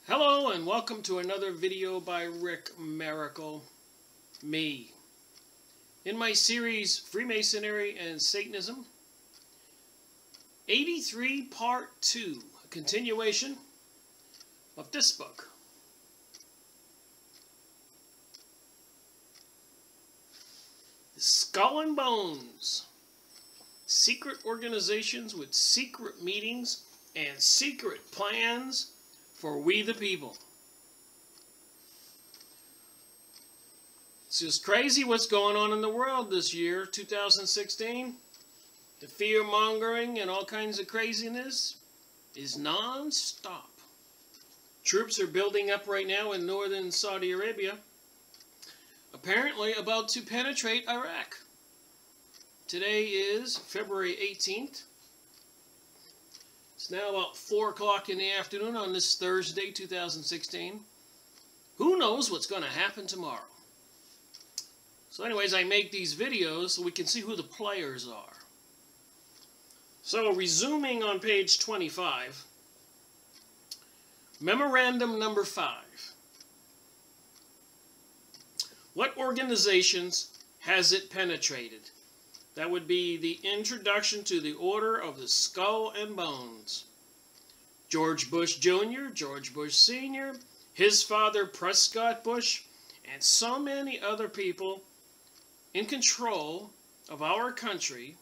Hello and welcome to another video by Rick Miracle, me. In my series Freemasonry and Satanism, 83 Part 2, a continuation of this book. The Skull and Bones. Secret organizations with secret meetings and secret plans for we the people. It's just crazy what's going on in the world this year, 2016. The fear-mongering and all kinds of craziness is non-stop. Troops are building up right now in northern Saudi Arabia, apparently about to penetrate Iraq. Today is February 18th. It's now about 4 o'clock in the afternoon on this Thursday, 2016. Who knows what's going to happen tomorrow? So anyways, I make these videos so we can see who the players are. So resuming on page 25, memorandum number 5. What organizations has it penetrated? That would be the introduction to the Order of the Skull and Bones. George Bush Jr., George Bush Sr., his father Prescott Bush, and so many other people in control of our country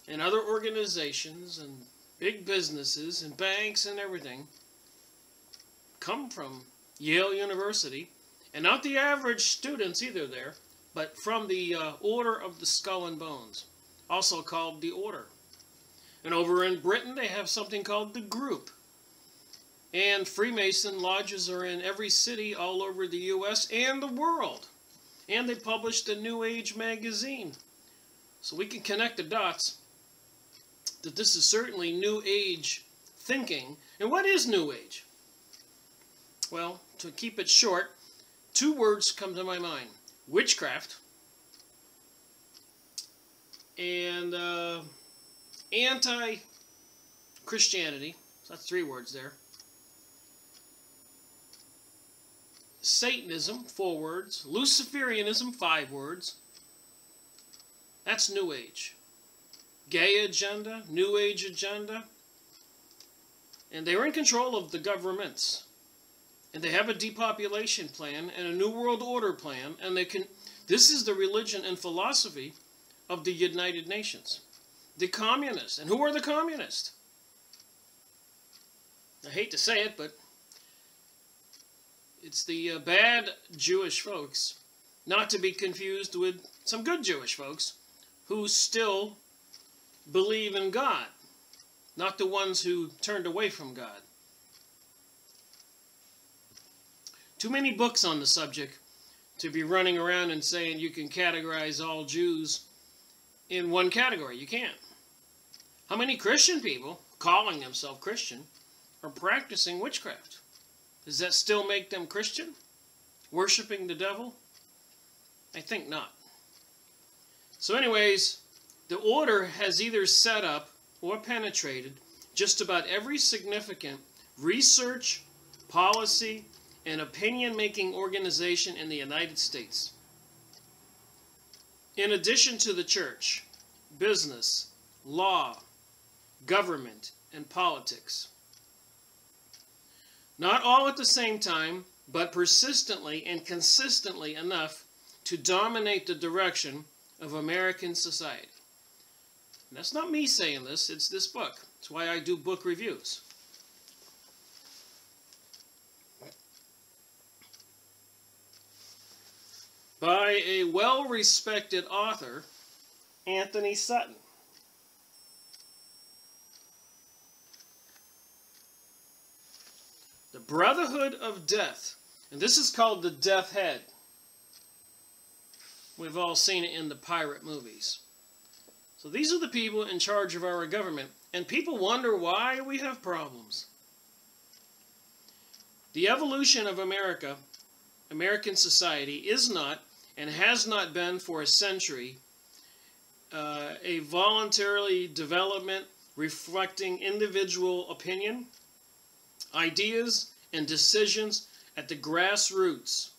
and other organizations and big businesses and banks and everything come from Yale University, and not the average students either there, but from the Order of the Skull and Bones, also called the Order. And over in Britain, they have something called the Group. And Freemason lodges are in every city all over the U.S. and the world. And they published a New Age magazine. So we can connect the dots that this is certainly New Age thinking. And what is New Age? Well, to keep it short, 2 words come to my mind. Witchcraft and anti-Christianity. So that's 3 words there. Satanism, 4 words. Luciferianism, 5 words. That's New Age. Gay agenda, New Age agenda. And they're in control of the governments. And they have a depopulation plan and a New World Order plan, and they can. This is the religion and philosophy of the United Nations. The communists. And who are the communists? I hate to say it, but it's the bad Jewish folks, not to be confused with some good Jewish folks who still believe in God, not the ones who turned away from God. Too many books on the subject to be running around and saying you can categorize all Jews in one category. You can't. How many Christian people, calling themselves Christian, are practicing witchcraft? Does that still make them Christian? Worshipping the devil? I think not. So anyways, the Order has either set up or penetrated just about every significant research, policy, an opinion-making organization in the United States. In addition to the church, business, law, government, and politics. Not all at the same time, but persistently and consistently enough to dominate the direction of American society. And that's not me saying this, it's this book. That's why I do book reviews. By a well-respected author, Antony Sutton. The Brotherhood of Death. And this is called the Death Head. We've all seen it in the pirate movies. So these are the people in charge of our government. And people wonder why we have problems. The evolution of American society is not, and has not been for a century, a voluntarily development reflecting individual opinion, ideas, and decisions at the grassroots.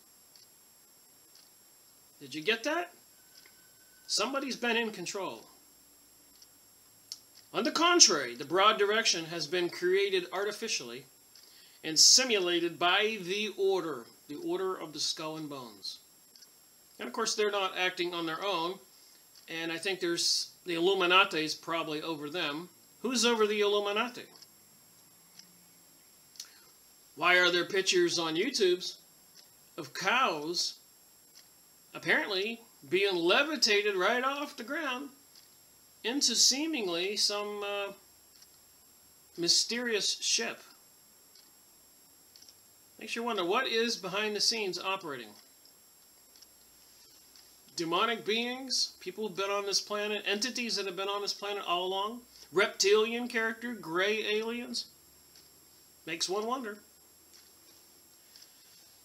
Did you get that? Somebody's been in control. On the contrary, the broad direction has been created artificially and simulated by the order of the skull and bones. And of course, they're not acting on their own, and I think there's the Illuminati is probably over them. Who's over the Illuminati? Why are there pictures on YouTubes of cows apparently being levitated right off the ground into seemingly some mysterious ship? Makes you wonder, what is behind the scenes operating? Demonic beings, people who've been on this planet, entities that have been on this planet all along, reptilian character, gray aliens? Makes one wonder.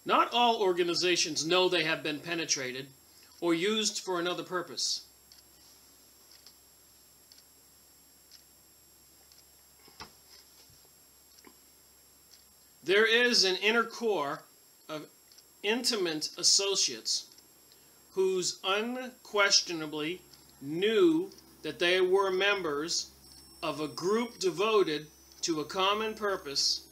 Not all organizations know they have been penetrated or used for another purpose. There is an inner core of intimate associates whose unquestionably knew that they were members of a group devoted to a common purpose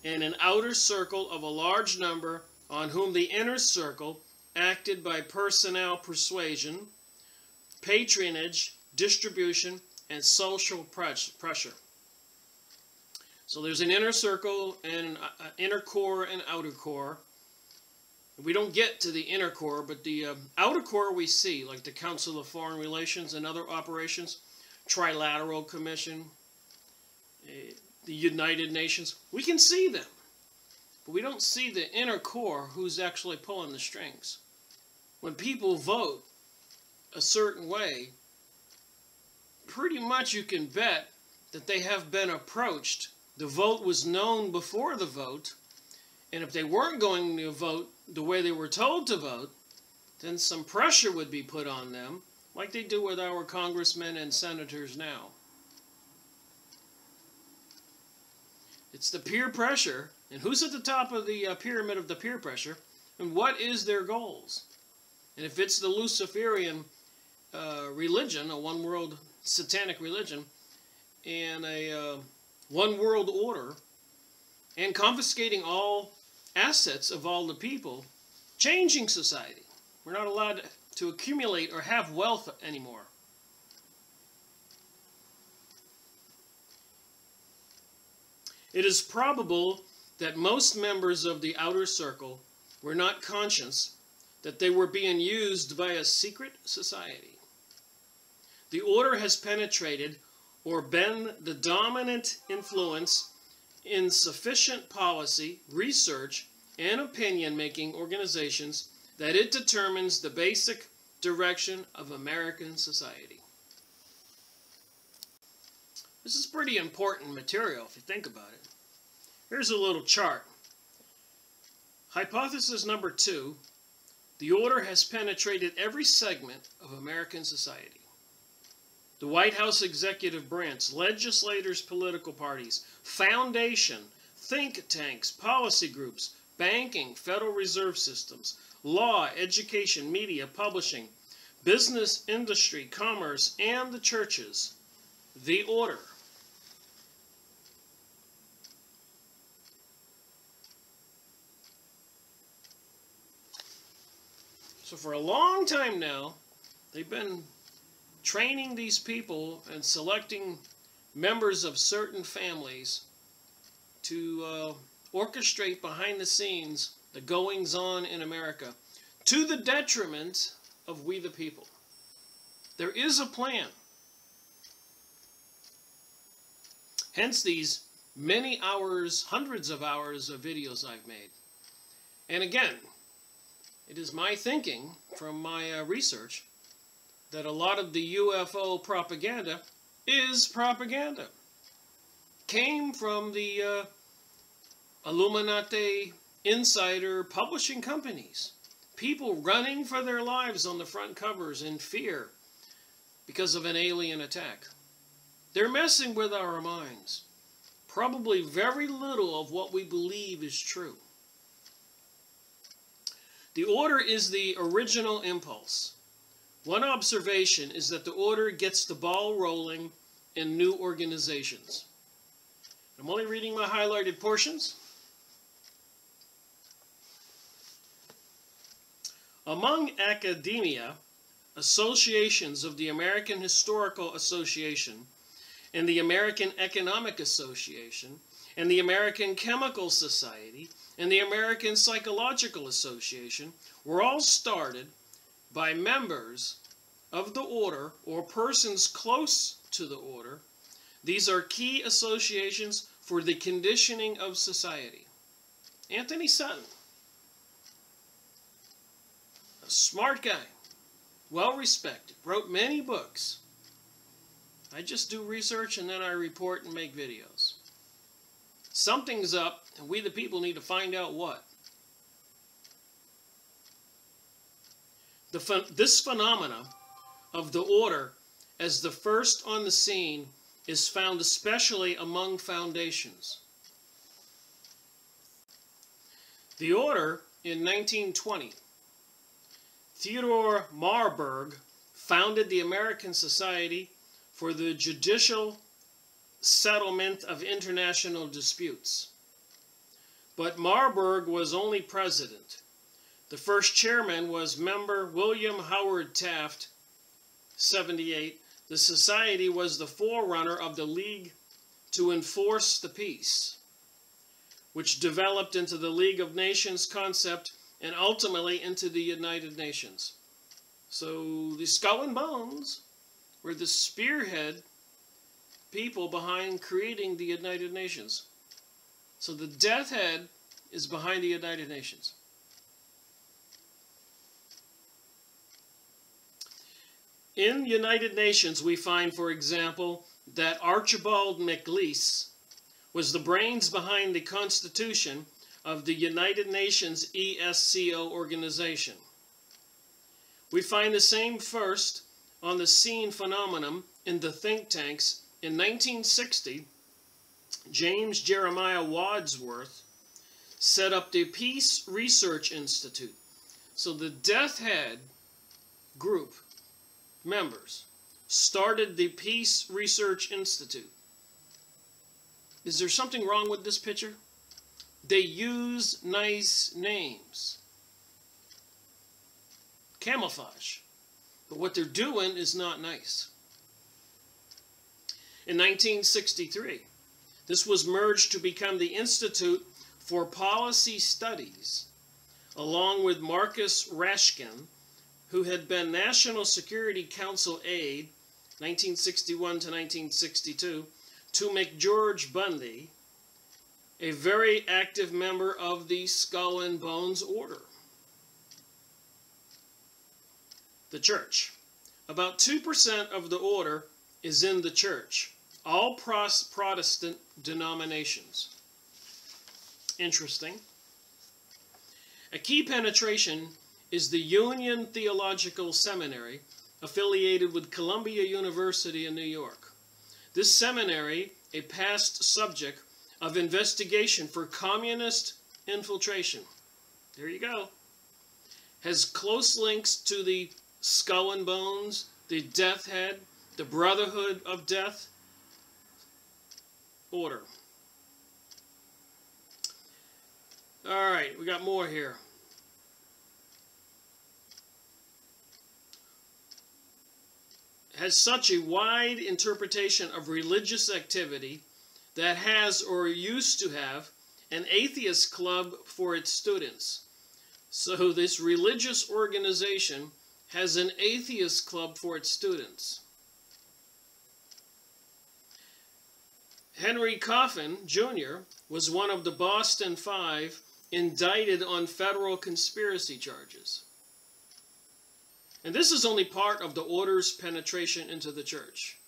in an outer circle of a large number on whom the inner circle acted by personnel persuasion, patronage, distribution, and social pressure. So there's an inner circle and an inner core and outer core. We don't get to the inner core, but the outer core we see, like the Council of Foreign Relations and other operations, Trilateral Commission, the United Nations. We can see them, but we don't see the inner core who's actually pulling the strings. When people vote a certain way, pretty much you can bet that they have been approached. The vote was known before the vote, and if they weren't going to vote the way they were told to vote, then some pressure would be put on them, like they do with our congressmen and senators now. It's the peer pressure, and who's at the top of the pyramid of the peer pressure, and what is their goals? And if it's the Luciferian religion, a one-world satanic religion, and a one world order, and confiscating all assets of all the people, changing society. We're not allowed to accumulate or have wealth anymore. It is probable that most members of the outer circle were not conscious that they were being used by a secret society. The order has penetrated or been the dominant influence in sufficient policy, research, and opinion-making organizations that it determines the basic direction of American society. This is pretty important material if you think about it. Here's a little chart. Hypothesis number 2, the order has penetrated every segment of American society. The White House executive branch, legislators, political parties, foundation, think tanks, policy groups, banking, Federal Reserve systems, law, education, media, publishing, business, industry, commerce, and the churches. The order. So for a long time now, they've been training these people and selecting members of certain families to orchestrate behind the scenes the goings-on in America to the detriment of we the people. There is a plan. Hence these many hours, hundreds of hours of videos I've made. And again, it is my thinking from my research that a lot of the UFO propaganda is propaganda. Came from the Illuminati insider publishing companies. People running for their lives on the front covers in fear because of an alien attack. They're messing with our minds, probably very little of what we believe is true. The order is the original impulse. One observation is that the order gets the ball rolling in new organizations. I'm only reading my highlighted portions. Among academia, associations of the American Historical Association and the American Economic Association and the American Chemical Society and the American Psychological Association were all started by members of the order or persons close to the order. These are key associations for the conditioning of society. Antony Sutton, a smart guy, well respected, wrote many books. I just do research and then I report and make videos. Something's up, and we the people need to find out what. This phenomena of the order as the first on the scene is found especially among foundations. The order in 1920, Theodore Marburg founded the American Society for the Judicial Settlement of International Disputes. But Marburg was only president. The first chairman was member William Howard Taft, 78. The society was the forerunner of the League to Enforce the Peace, which developed into the League of Nations concept and ultimately into the United Nations. So the Skull and Bones were the spearhead people behind creating the United Nations. So the Death Head is behind the United Nations. In United Nations, we find, for example, that Archibald MacLeish was the brains behind the Constitution of the United Nations ESCO organization. We find the same first on the scene phenomenon in the think tanks. In 1960, James Jeremiah Wadsworth set up the Peace Research Institute. So the Death Head group members started the Peace Research Institute. Is there something wrong with this picture? They use nice names. Camouflage. But what they're doing is not nice. In 1963, this was merged to become the Institute for Policy Studies, along with Marcus Rashkin, who had been National Security Council aide, 1961 to 1962, to McGeorge Bundy, a very active member of the Skull and Bones Order. The Church. About 2% of the order is in the Church. All Protestant denominations. Interesting. A key penetration is the Union Theological Seminary, affiliated with Columbia University in New York. This seminary, a past subject of investigation for communist infiltration, there you go, has close links to the Skull and Bones, the Death Head, the Brotherhood of Death order. All right, we got more here. Has such a wide interpretation of religious activity that has or used to have an atheist club for its students. So this religious organization has an atheist club for its students. Henry Coffin, Jr. was one of the Boston Five indicted on federal conspiracy charges. And this is only part of the order's penetration into the church.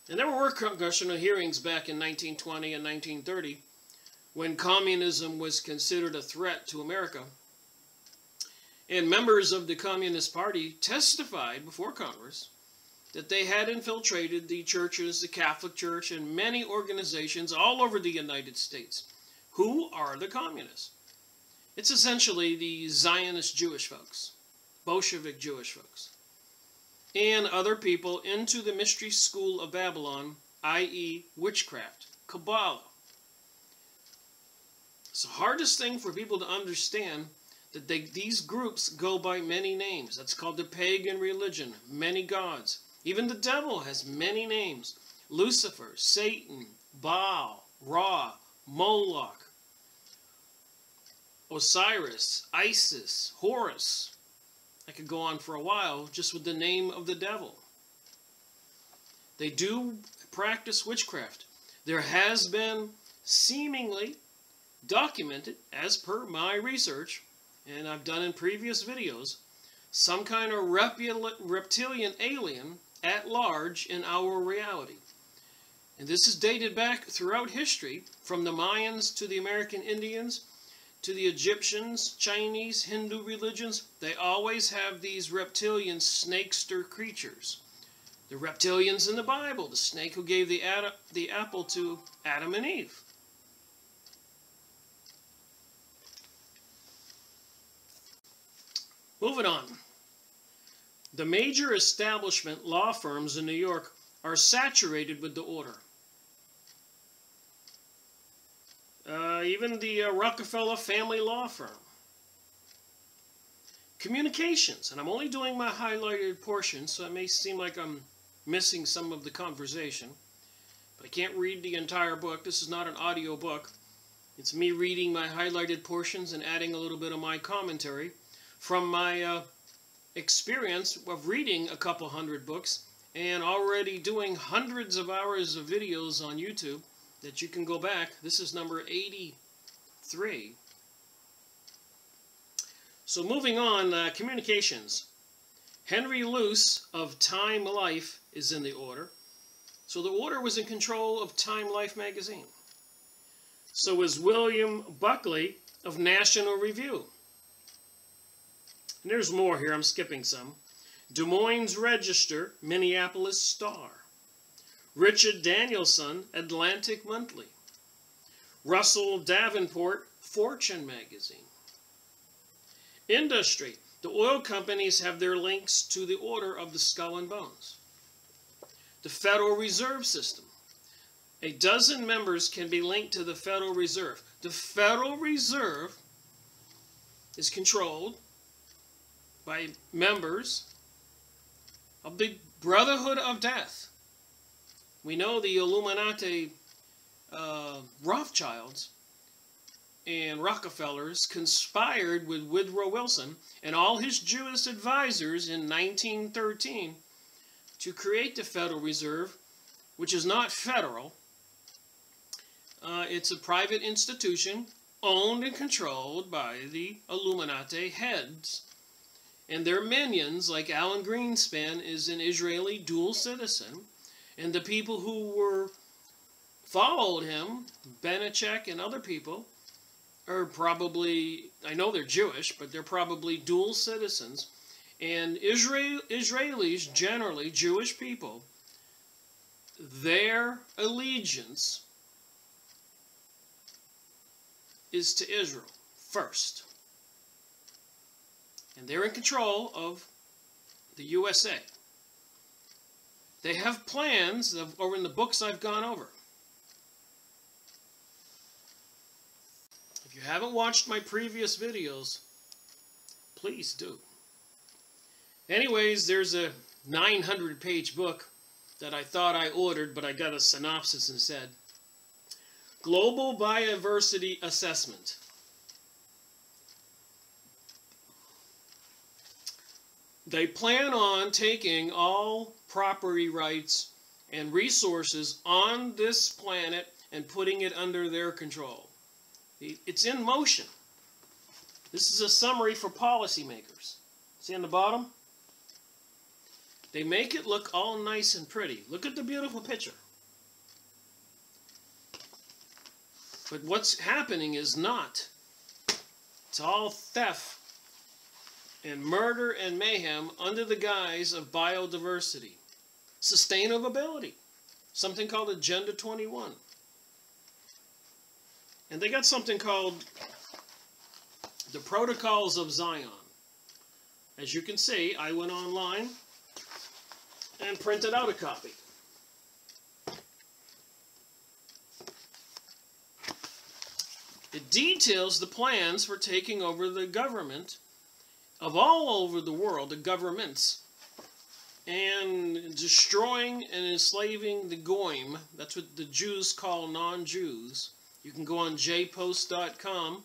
And there were congressional hearings back in 1920 and 1930 when communism was considered a threat to America. And members of the Communist Party testified before Congress that they had infiltrated the churches, the Catholic Church, and many organizations all over the United States. Who are the communists? It's essentially the Zionist Jewish folks, Bolshevik Jewish folks, and other people into the mystery school of Babylon, i.e. witchcraft, Kabbalah. It's the hardest thing for people to understand that these groups go by many names. That's called the pagan religion, many gods. Even the devil has many names. Lucifer, Satan, Baal, Ra, Moloch, Osiris, Isis, Horus. I could go on for a while just with the name of the devil. They do practice witchcraft. There has been seemingly documented, as per my research, and I've done in previous videos, some kind of reptilian alien at large in our reality. And this is dated back throughout history, from the Mayans to the American Indians, to the Egyptians, Chinese, Hindu religions. They always have these reptilian snakester creatures. The reptilians in the Bible, the snake who gave the apple to Adam and Eve. Moving on. The major establishment law firms in New York are saturated with the order. Even the Rockefeller family law firm. Communications, and I'm only doing my highlighted portion, so it may seem like I'm missing some of the conversation, but I can't read the entire book. This is not an audio book. It's me reading my highlighted portions and adding a little bit of my commentary from my experience of reading a couple hundred books and already doing hundreds of hours of videos on YouTube that you can go back. This is number 83. So moving on, communications. Henry Luce of Time Life is in the order. So the order was in control of Time Life magazine. So is William Buckley of National Review. And there's more here, I'm skipping some. Des Moines Register, Minneapolis Star. Richard Danielson, Atlantic Monthly. Russell Davenport, Fortune Magazine. Industry. The oil companies have their links to the Order of the Skull and Bones. The Federal Reserve System. A dozen members can be linked to the Federal Reserve. The Federal Reserve is controlled by members of the Brotherhood of Death. We know the Illuminati Rothschilds and Rockefellers conspired with Woodrow Wilson and all his Jewish advisors in 1913 to create the Federal Reserve, which is not federal. It's a private institution owned and controlled by the Illuminati heads. And their minions, like Alan Greenspan, is an Israeli dual citizen. And the people who followed him, Benachek and other people, are probably, I know they're Jewish, but they're probably dual citizens. And Israelis, generally, Jewish people, their allegiance is to Israel first. And they're in control of the USA. They have plans, or in the books I've gone over. If you haven't watched my previous videos, please do. Anyways, there's a 900-page book that I thought I ordered, but I got a synopsis instead. Global Biodiversity Assessment. They plan on taking all property rights and resources on this planet and putting it under their control. It's in motion. This is a summary for policymakers. See on the bottom? They make it look all nice and pretty. Look at the beautiful picture. But what's happening is not. It's all theft and murder and mayhem under the guise of biodiversity. sustainability, something called Agenda 21. And they got something called the Protocols of Zion. As you can see, I went online and printed out a copy. It details the plans for taking over the government of all over the world, the governments, and destroying and enslaving the Goyim. That's what the Jews call non-Jews. You can go on jpost.com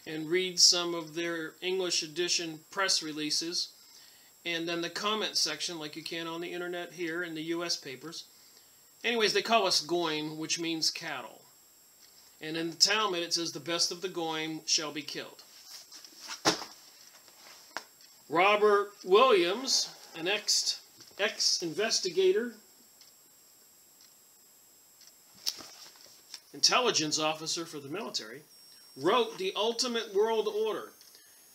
and read some of their English edition press releases, and then the comment section like you can on the internet here in the U.S. papers. Anyways, they call us Goyim, which means cattle. And in the Talmud it says the best of the Goyim shall be killed. Robert Williams, an ex-investigator, intelligence officer for the military, wrote The Ultimate World Order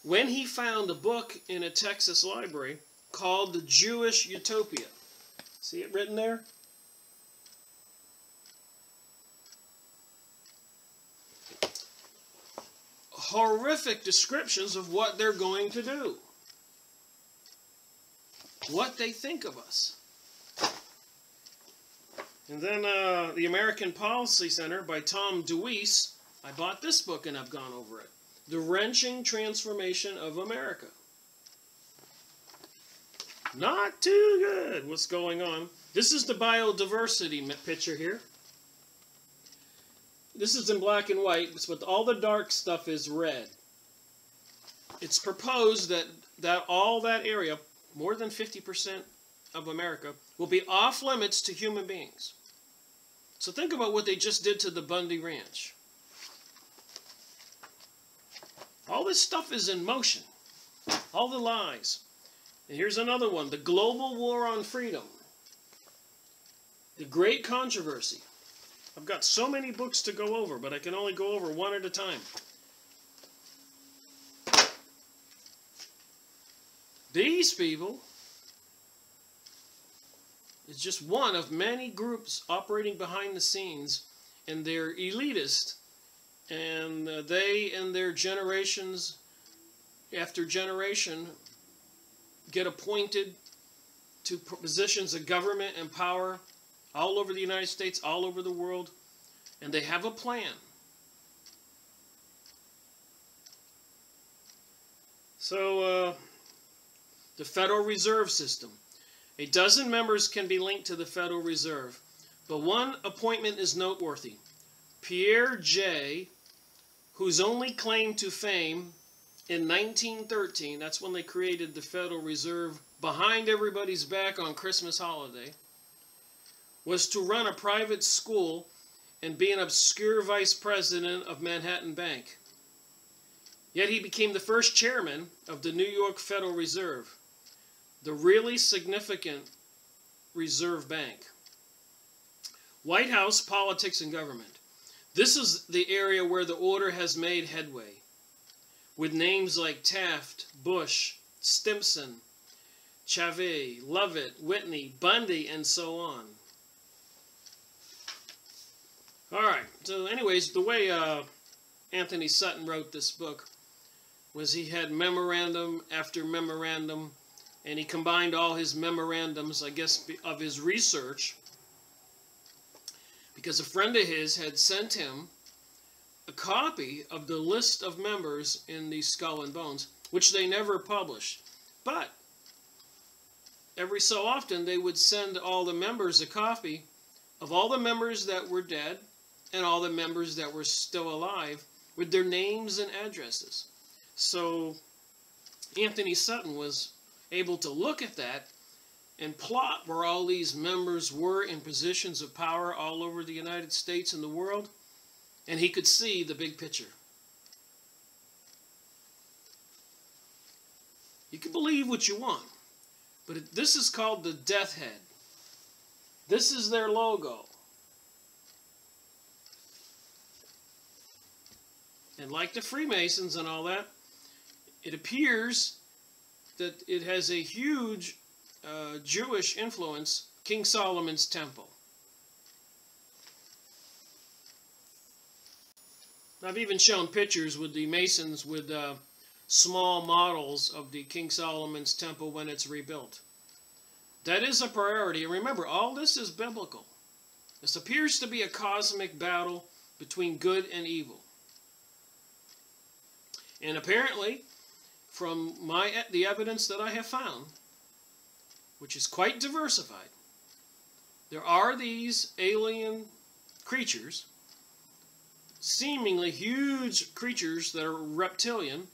when he found a book in a Texas library called The Jewish Utopia. See it written there? Horrific descriptions of what they're going to do. What they think of us. And then the American Policy Center by Tom DeWeese. I bought this book and I've gone over it. The Wrenching Transformation of America. Not too good what's going on. This is the biodiversity picture here. This is in black and white, but all the dark stuff is red. It's proposed that all that area, more than 50% of America, will be off limits to human beings. So think about what they just did to the Bundy Ranch. All this stuff is in motion. All the lies. And here's another one. The Global War on Freedom. The Great Controversy. I've got so many books to go over, but I can only go over one at a time. These people is just one of many groups operating behind the scenes, and they're elitist. And they and their generations after generation get appointed to positions of government and power all over the United States, all over the world, and they have a plan. So, the Federal Reserve System. A dozen members can be linked to the Federal Reserve, but one appointment is noteworthy. Pierre J., whose only claim to fame in 1913, that's when they created the Federal Reserve behind everybody's back on Christmas holiday, was to run a private school and be an obscure vice president of Manhattan Bank. Yet he became the first chairman of the New York Federal Reserve, the really significant Reserve Bank. White House, politics, and government. This is the area where the order has made headway, with names like Taft, Bush, Stimson, Chavez, Lovett, Whitney, Bundy, and so on. Alright, so anyways, the way Antony Sutton wrote this book was he had memorandum after memorandum, and he combined all his memorandums, I guess, of his research, because a friend of his had sent him a copy of the list of members in the Skull and Bones, which they never published. But every so often they would send all the members a copy of all the members that were dead and all the members that were still alive with their names and addresses. So Antony Sutton was able to look at that and plot where all these members were in positions of power all over the United States and the world, and he could see the big picture. You can believe what you want, but this is called the Death Head. This is their logo. And like the Freemasons and all that, it appears that it has a huge Jewish influence King Solomon's temple. I've even shown pictures with the Masons with small models of the King Solomon's temple when it's rebuilt. That is a priority. And remember, all this is biblical. This appears to be a cosmic battle between good and evil. And apparently, from the evidence that I have found, which is quite diversified, there are these alien creatures, seemingly huge creatures that are reptilian,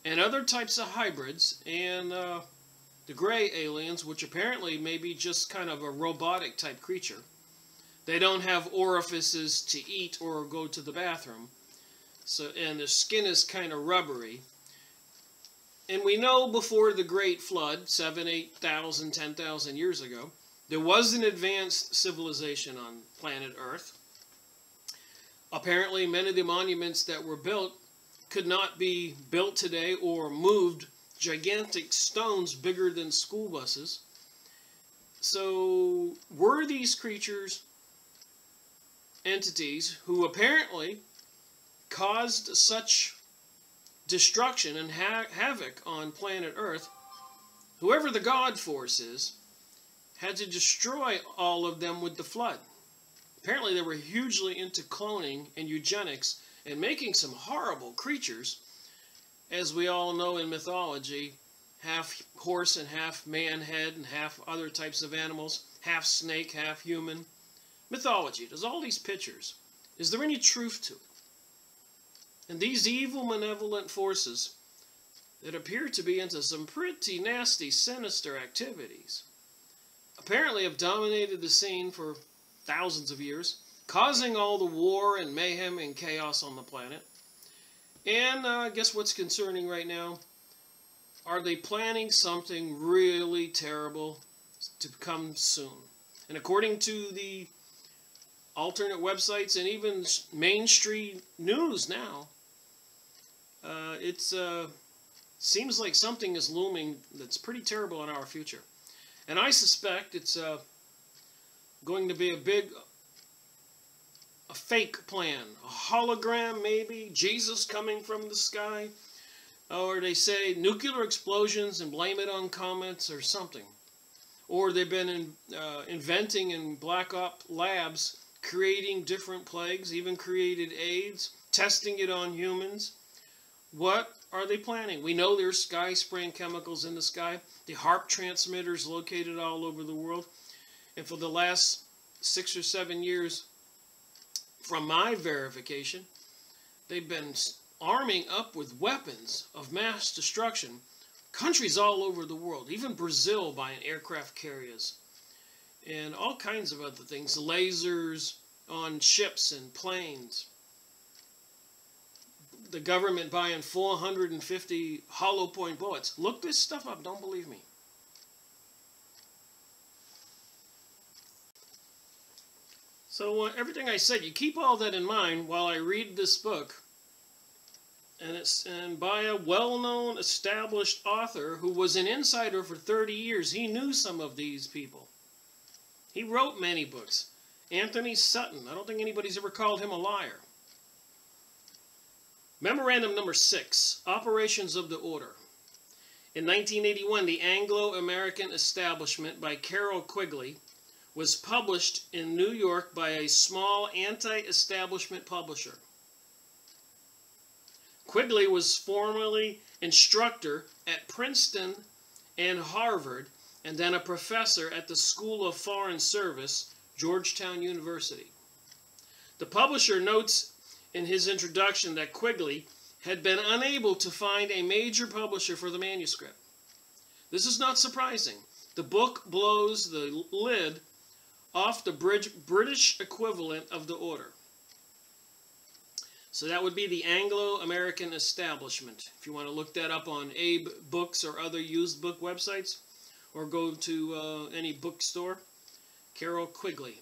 and other types of hybrids, and the gray aliens, which apparently may be just kind of a robotic type creature. They don't have orifices to eat or go to the bathroom, and their skin is kind of rubbery. And we know before the Great Flood, 7,000, 8,000, 10,000 years ago, there was an advanced civilization on planet Earth. Apparently, many of the monuments that were built could not be built today or moved. Gigantic stones bigger than school buses. So, were these creatures entities who apparently caused such destruction and havoc on planet Earth? Whoever the God force is, had to destroy all of them with the flood. Apparently they were hugely into cloning and eugenics and making some horrible creatures. As we all know in mythology, half horse and half man head and half other types of animals, half snake, half human. Mythology, there's all these pictures. Is there any truth to it? And these evil, malevolent forces that appear to be into some pretty nasty, sinister activities apparently have dominated the scene for thousands of years, causing all the war and mayhem and chaos on the planet. And guess what's concerning right now? Are they planning something really terrible to come soon? And according to the alternate websites and even mainstream news now, it seems like something is looming that's pretty terrible in our future. And I suspect it's going to be a fake plan, a hologram maybe, Jesus coming from the sky, or they say nuclear explosions and blame it on comets or something. Or they've been inventing in black op labs, creating different plagues, even created AIDS, testing it on humans. What are they planning? We know there's sky-spraying chemicals in the sky, the HAARP transmitters located all over the world. And for the last 6 or 7 years, from my verification, they've been arming up with weapons of mass destruction countries all over the world, even Brazil buying aircraft carriers, and all kinds of other things, lasers on ships and planes. The government buying 450 hollow point bullets. Look this stuff up, don't believe me. So everything I said, you keep all that in mind while I read this book. And it's by a well-known, established author who was an insider for 30 years. He knew some of these people. He wrote many books. Antony Sutton. I don't think anybody's ever called him a liar. Memorandum number 6, Operations of the Order. In 1981, The Anglo-American Establishment by Carroll Quigley was published in New York by a small anti-establishment publisher. Quigley was formerly instructor at Princeton and Harvard, and then a professor at the School of Foreign Service, Georgetown University. The publisher notes in his introduction that Quigley had been unable to find a major publisher for the manuscript. This is not surprising. The book blows the lid off the British equivalent of the order. So that would be the Anglo-American Establishment. If you want to look that up on Abe Books or other used book websites, or go to any bookstore, Carroll Quigley.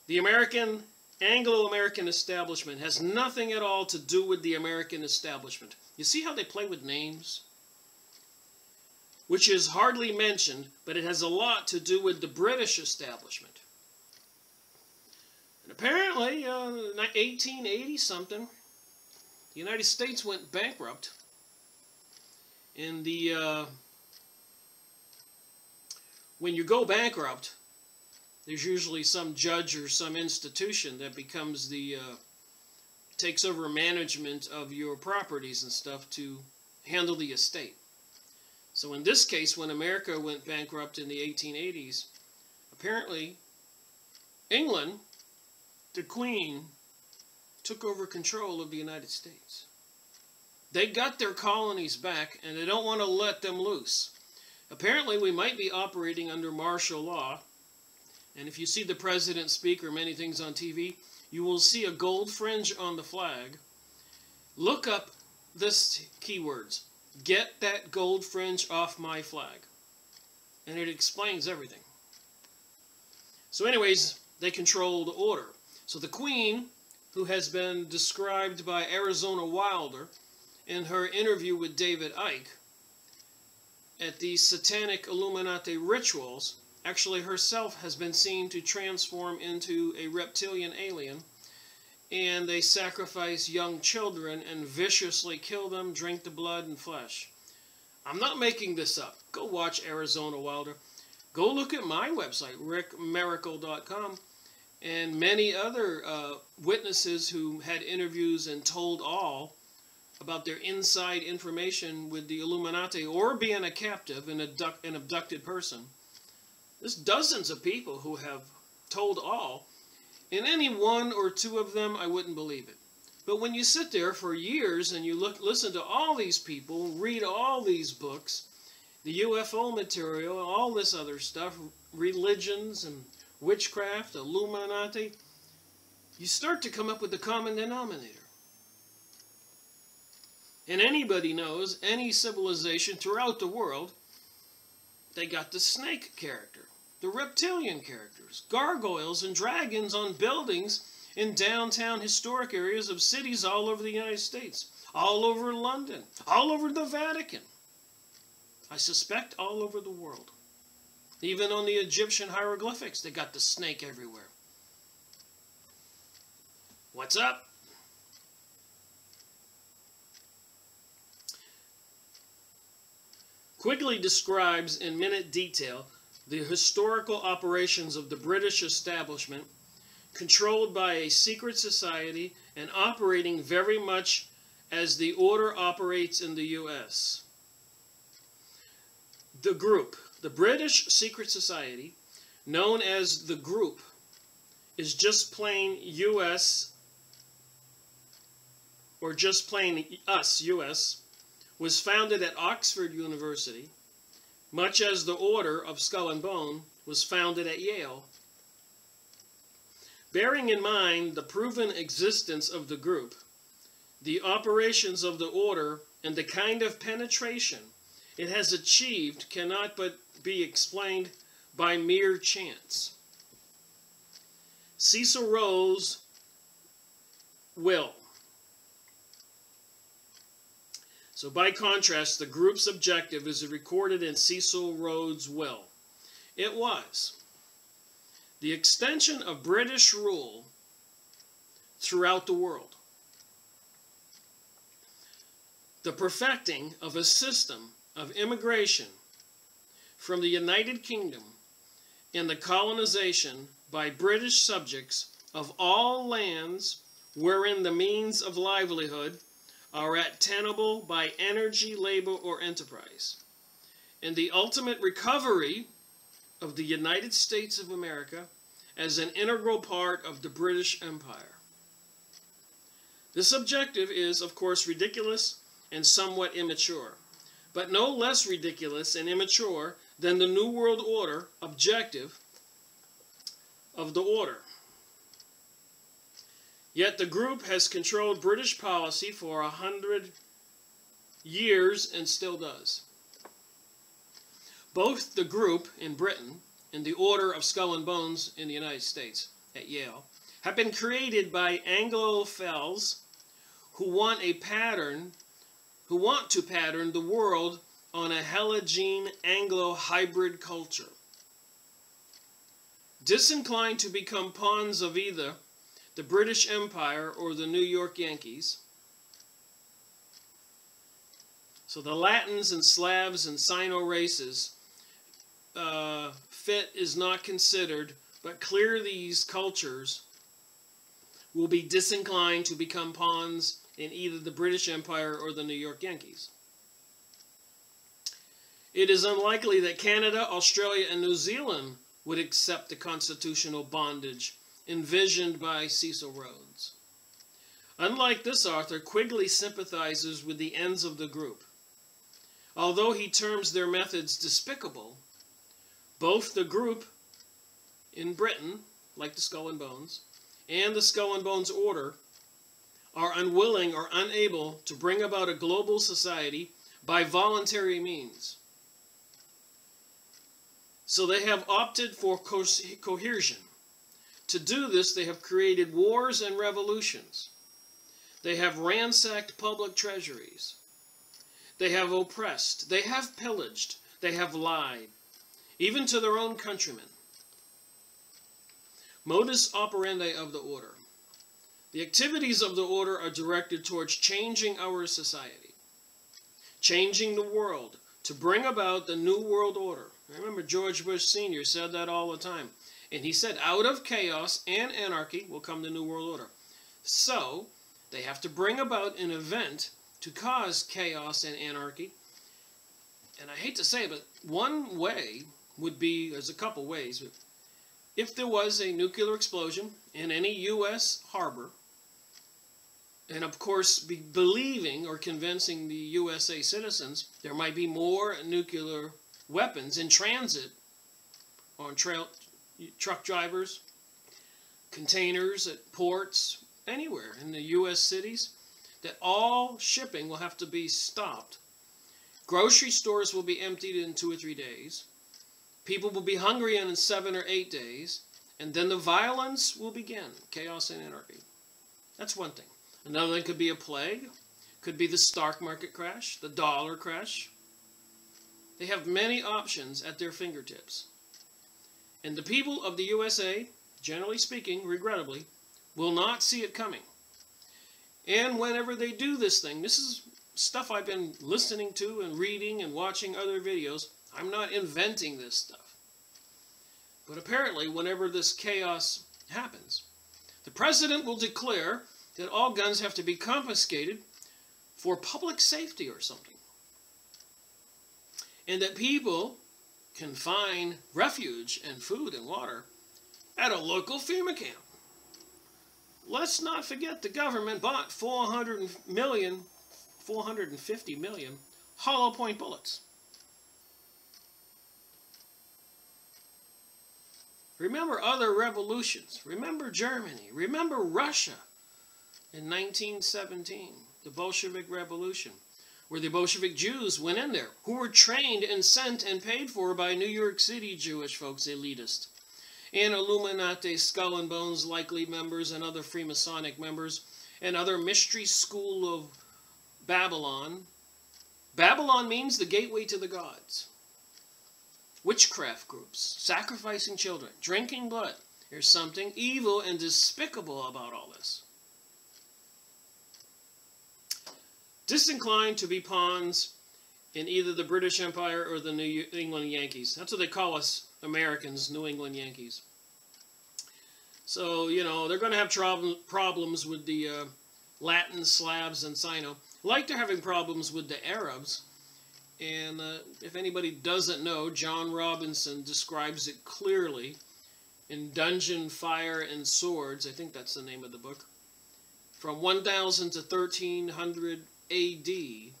The Anglo-American Establishment has nothing at all to do with the American establishment. You see how they play with names? which is hardly mentioned, but it has a lot to do with the British establishment. And apparently, 1880-something, the United States went bankrupt. And when you go bankrupt, there's usually some judge or some institution that becomes takes over management of your properties and stuff to handle the estate. So in this case, when America went bankrupt in the 1880s, apparently England, the Queen, took over control of the United States. They got their colonies back, and they don't want to let them loose. Apparently, we might be operating under martial law. And if you see the president speak or many things on TV, you will see a gold fringe on the flag. Look up this keywords. Get that gold fringe off my flag. And it explains everything. So anyways, they control the order. So the Queen, who has been described by Arizona Wilder in her interview with David Icke at the Satanic Illuminati rituals, actually herself has been seen to transform into a reptilian alien, and they sacrifice young children and viciously kill them, drink the blood and flesh. I'm not making this up. Go watch Arizona Wilder. Go look at my website, rickmiracle.com, and many other witnesses who had interviews and told all about their inside information with the Illuminati or being a captive, an abducted person. There's dozens of people who have told all. In any one or two of them, I wouldn't believe it. But when you sit there for years and you listen to all these people, read all these books, the UFO material, all this other stuff, religions and witchcraft, Illuminati, you start to come up with the common denominator. And anybody knows, any civilization throughout the world, they got the snake character, the reptilian characters, gargoyles and dragons on buildings in downtown historic areas of cities all over the United States, all over London, all over the Vatican. I suspect all over the world. Even on the Egyptian hieroglyphics, they got the snake everywhere. What's up? Quigley describes in minute detail the historical operations of the British establishment, controlled by a secret society and operating very much as the order operates in the U.S. The group, the British Secret Society, known as the group, is just plain U.S. or just plain us, U.S., was founded at Oxford University, much as the Order of Skull and Bone was founded at Yale. Bearing in mind the proven existence of the group, the operations of the order, and the kind of penetration it has achieved cannot but be explained by mere chance. Cecil Rhodes' will. So by contrast, the group's objective is recorded in Cecil Rhodes' will. It was the extension of British rule throughout the world, the perfecting of a system of immigration from the United Kingdom and the colonization by British subjects of all lands wherein the means of livelihood are attainable by energy, labor, or enterprise, and the ultimate recovery of the United States of America as an integral part of the British Empire. This objective is, of course, ridiculous and somewhat immature, but no less ridiculous and immature than the New World Order objective of the order. Yet the group has controlled British policy for 100 years and still does. Both the group in Britain and the Order of Skull and Bones in the United States at Yale have been created by Anglophiles who want to pattern the world on a Hellenes Anglo-hybrid culture. Disinclined to become pawns of either the British Empire or the New York Yankees. So the Latins and Slavs and Sino races fit is not considered, but clear these cultures will be disinclined to become pawns in either the British Empire or the New York Yankees. It is unlikely that Canada, Australia, and New Zealand would accept the constitutional bondage envisioned by Cecil Rhodes. Unlike this author, Quigley sympathizes with the ends of the group. Although he terms their methods despicable, both the group in Britain, like the Skull and Bones, and the Skull and Bones Order are unwilling or unable to bring about a global society by voluntary means. So they have opted for coercion. To do this, they have created wars and revolutions. They have ransacked public treasuries. They have oppressed. They have pillaged. They have lied, even to their own countrymen. Modus operandi of the order. The activities of the order are directed towards changing our society, changing the world, to bring about the New World Order. I remember George Bush Sr. said that all the time. And he said, out of chaos and anarchy will come the New World Order. So, they have to bring about an event to cause chaos and anarchy. And I hate to say it, but one way would be, there's a couple ways, but if there was a nuclear explosion in any U.S. harbor, and of course believing or convincing the USA citizens there might be more nuclear weapons in transit on truck drivers, containers at ports, anywhere in the U.S. cities, that all shipping will have to be stopped. Grocery stores will be emptied in 2 or 3 days. People will be hungry in 7 or 8 days. And then the violence will begin. Chaos and anarchy. That's one thing. Another thing could be a plague. Could be the stock market crash. The dollar crash. They have many options at their fingertips. And the people of the USA, generally speaking, regrettably, will not see it coming. And whenever they do this thing, this is stuff I've been listening to and reading and watching other videos. I'm not inventing this stuff. But apparently, whenever this chaos happens, the president will declare that all guns have to be confiscated for public safety or something. And that people can find refuge and food and water at a local FEMA camp. Let's not forget the government bought 450 million hollow point bullets. Remember other revolutions. Remember Germany. Remember Russia in 1917, the Bolshevik Revolution, where the Bolshevik Jews went in there, who were trained and sent and paid for by New York City Jewish folks, elitist, and Illuminati, Skull and Bones likely members, and other Freemasonic members, and other mystery school of Babylon. Babylon means the gateway to the gods. Witchcraft groups, sacrificing children, drinking blood. There's something evil and despicable about all this. Disinclined to be pawns in either the British Empire or the New England Yankees. That's what they call us Americans, New England Yankees. So, you know, they're going to have problems with the Latin, Slavs, and Sino. Like they're having problems with the Arabs. And if anybody doesn't know, John Robinson describes it clearly in Dungeon, Fire, and Swords. I think that's the name of the book. From 1000 to 1300 A.D.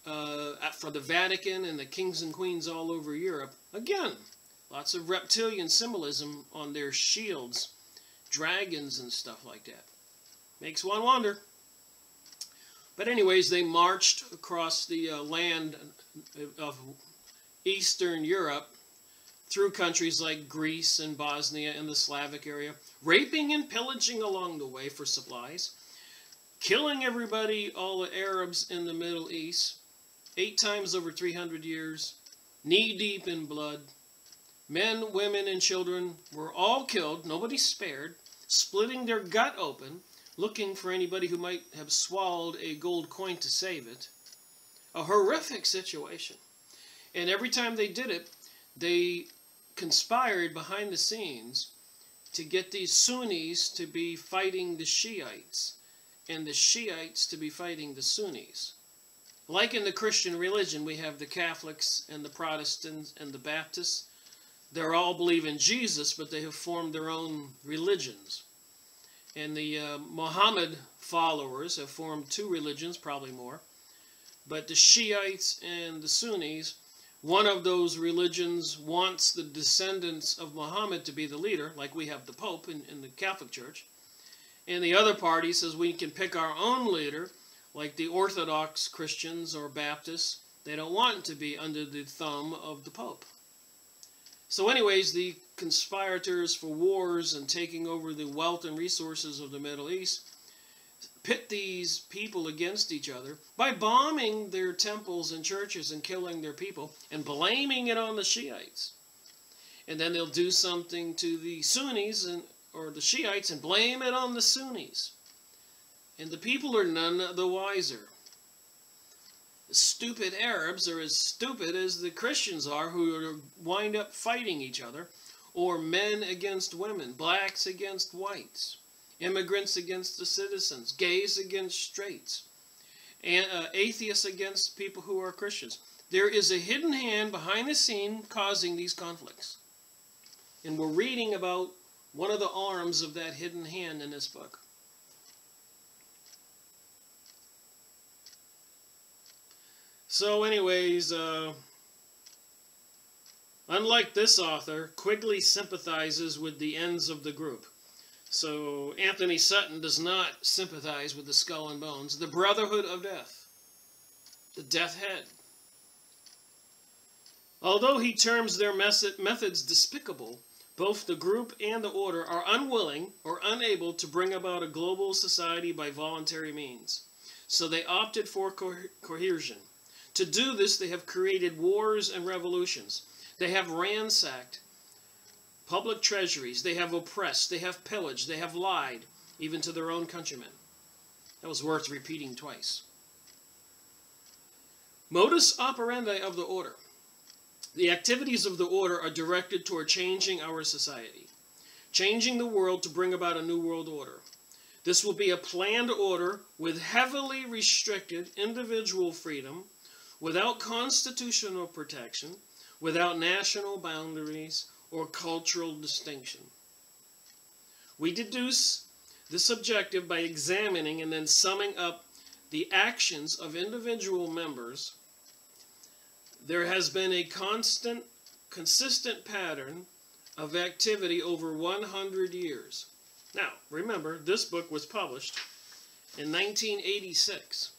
For the Vatican and the kings and queens all over Europe. Again, lots of reptilian symbolism on their shields. Dragons and stuff like that. Makes one wonder. But anyways, they marched across the land of Eastern Europe through countries like Greece and Bosnia and the Slavic area, raping and pillaging along the way for supplies, killing everybody, all the Arabs in the Middle East, 8 times over 300 years, knee-deep in blood. Men, women, and children were all killed, nobody spared, splitting their gut open, looking for anybody who might have swallowed a gold coin to save it. A horrific situation. And every time they did it, they conspired behind the scenes to get these Sunnis to be fighting the Shiites, and the Shiites to be fighting the Sunnis. Like in the Christian religion, we have the Catholics and the Protestants and the Baptists. They all believe in Jesus, but they have formed their own religions. And the Muhammad followers have formed 2 religions, probably more. But the Shiites and the Sunnis, one of those religions wants the descendants of Muhammad to be the leader, like we have the Pope in the Catholic Church. And the other party says we can pick our own leader, like the Orthodox Christians or Baptists. They don't want to be under the thumb of the Pope. So anyways, the conspirators for wars and taking over the wealth and resources of the Middle East pit these people against each other by bombing their temples and churches and killing their people and blaming it on the Shiites. And then they'll do something to the Sunnis or the Shiites and blame it on the Sunnis. And the people are none the wiser. The stupid Arabs are as stupid as the Christians are, who wind up fighting each other, or men against women, blacks against whites, immigrants against the citizens, gays against straights, and atheists against people who are Christians. There is a hidden hand behind the scene causing these conflicts. And we're reading about one of the arms of that hidden hand in this book. So anyways, unlike this author, Quigley sympathizes with the ends of the group. So Antony Sutton does not sympathize with the skull and bones, the brotherhood of death, the death head. Although he terms their methods despicable, both the group and the order are unwilling or unable to bring about a global society by voluntary means. So they opted for coercion. To do this, they have created wars and revolutions. They have ransacked public treasuries. They have oppressed. They have pillaged. They have lied, even to their own countrymen. That was worth repeating twice. Modus operandi of the order. The activities of the order are directed toward changing our society, changing the world to bring about a new world order. This will be a planned order with heavily restricted individual freedom, without constitutional protection, without national boundaries or cultural distinction. We deduce this objective by examining and then summing up the actions of individual members. There has been a consistent pattern of activity over 100 years. Now, remember, this book was published in 1986.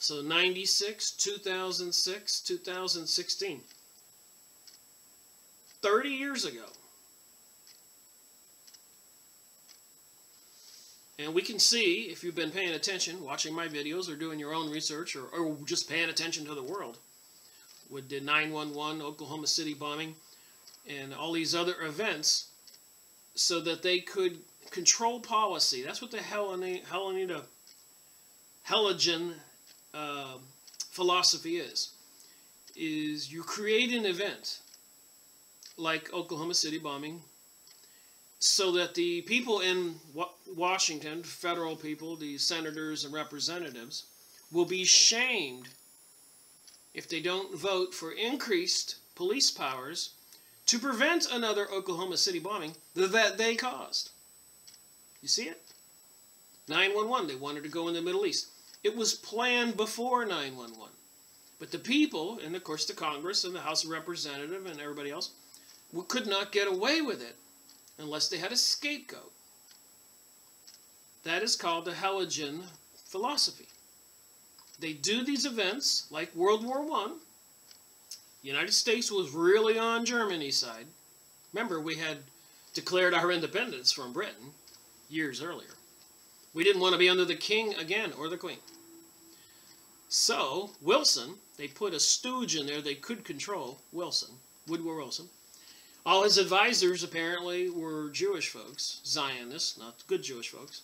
So 96, 2006, 2016. 30 years ago. And we can see, if you've been paying attention, watching my videos or doing your own research, or just paying attention to the world, with the 9/11 Oklahoma City bombing and all these other events, so that they could control policy. That's what the Helligen philosophy is you create an event like Oklahoma City bombing so that the people in Washington, federal people, the senators and representatives, will be shamed if they don't vote for increased police powers to prevent another Oklahoma City bombing that they caused. You see it? 9/11, they wanted to go in the Middle East. It was planned before 9/11. But the people, and of course the Congress and the House of Representatives and everybody else, could not get away with it unless they had a scapegoat. That is called the Helligen philosophy. They do these events like World War I. The United States was really on Germany's side. Remember, we had declared our independence from Britain years earlier. We didn't want to be under the king again, or the queen. So, Wilson, they put a stooge in there they could control, Wilson, Woodrow Wilson. All his advisors apparently were Jewish folks, Zionists, not good Jewish folks.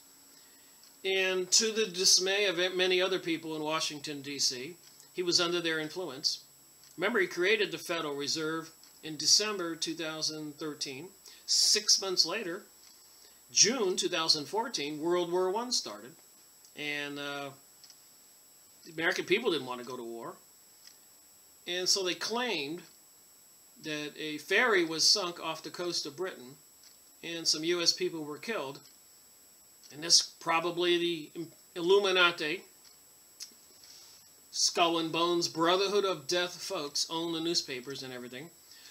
And to the dismay of many other people in Washington, D.C., he was under their influence. Remember, he created the Federal Reserve in December 2013. 6 months later, June 2014, World War I started. And the American people didn't want to go to war. And so they claimed that a ferry was sunk off the coast of Britain and some U.S. people were killed. And this probably the Illuminati, Skull and Bones, Brotherhood of Death folks own the newspapers and everything.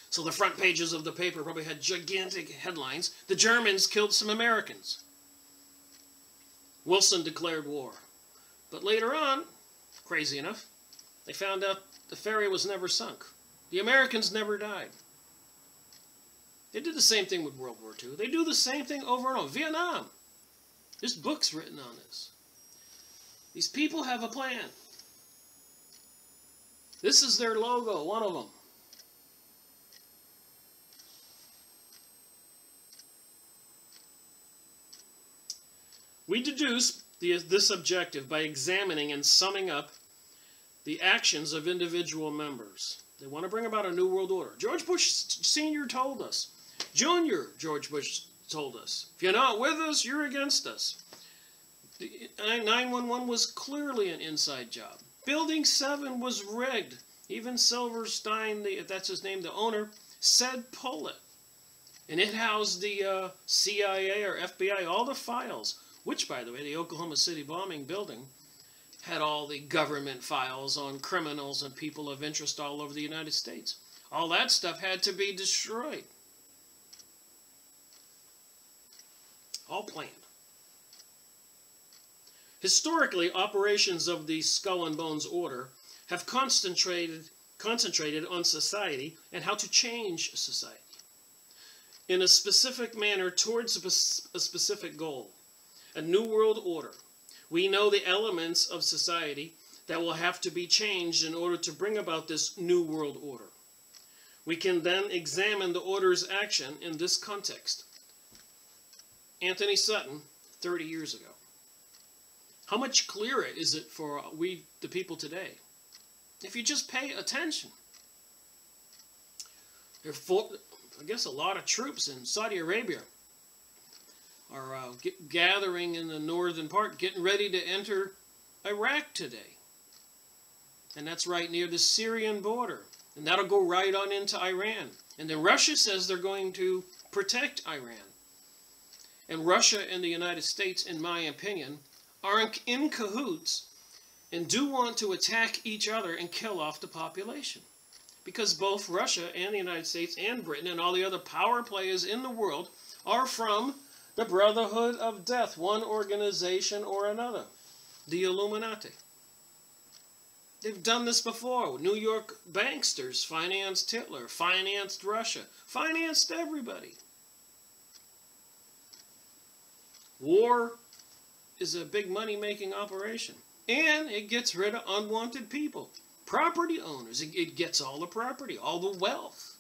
So the front pages of the paper probably had gigantic headlines. The Germans killed some Americans. Wilson declared war. But later on, crazy enough, they found out the ferry was never sunk. The Americans never died. They did the same thing with World War II. They do the same thing over and over. Vietnam. There's books written on this. These people have a plan. This is their logo, one of them. We deduce this objective by examining and summing up the actions of individual members. They want to bring about a new world order. George Bush Sr. told us. Junior George Bush told us. If you're not with us, you're against us. The 911 was clearly an inside job. Building 7 was rigged. Even Silverstein, if that's his name, the owner, said pull it. And it housed the CIA or FBI, all the files. Which, by the way, the Oklahoma City bombing building had all the government files on criminals and people of interest all over the United States. All that stuff had to be destroyed. All planned. Historically, operations of the Skull and Bones Order have concentrated on society and how to change society in a specific manner towards a specific goal. A new world order. We know the elements of society that will have to be changed in order to bring about this new world order. We can then examine the order's action in this context. Antony Sutton, 30 years ago. How much clearer is it for we, the people today? If you just pay attention. There are, I guess, a lot of troops in Saudi Arabia are gathering in the northern part, getting ready to enter Iraq today. And that's right near the Syrian border. And that'll go right on into Iran. And then Russia says they're going to protect Iran. And Russia and the United States, in my opinion, are in cahoots and do want to attack each other and kill off the population. Because both Russia and the United States and Britain and all the other power players in the world are from the Brotherhood of Death, one organization or another, the Illuminati. They've done this before. New York banksters financed Hitler, financed Russia, financed everybody. War is a big money-making operation, and it gets rid of unwanted people, property owners. It gets all the property, all the wealth.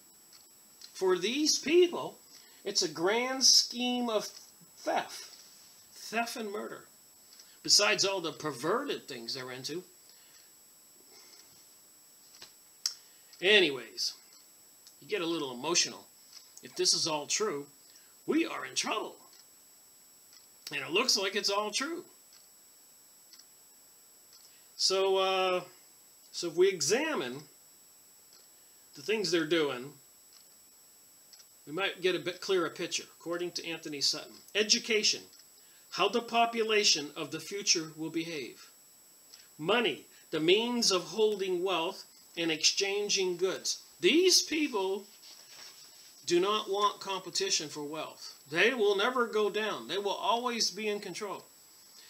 For these people, it's a grand scheme of theft and murder. Besides all the perverted things they're into. Anyways, you get a little emotional. If this is all true, we are in trouble. And it looks like it's all true. So if we examine the things they're doing, we might get a bit clearer picture, according to Antony Sutton. Education, how the population of the future will behave. Money, the means of holding wealth and exchanging goods. These people do not want competition for wealth. They will never go down. They will always be in control.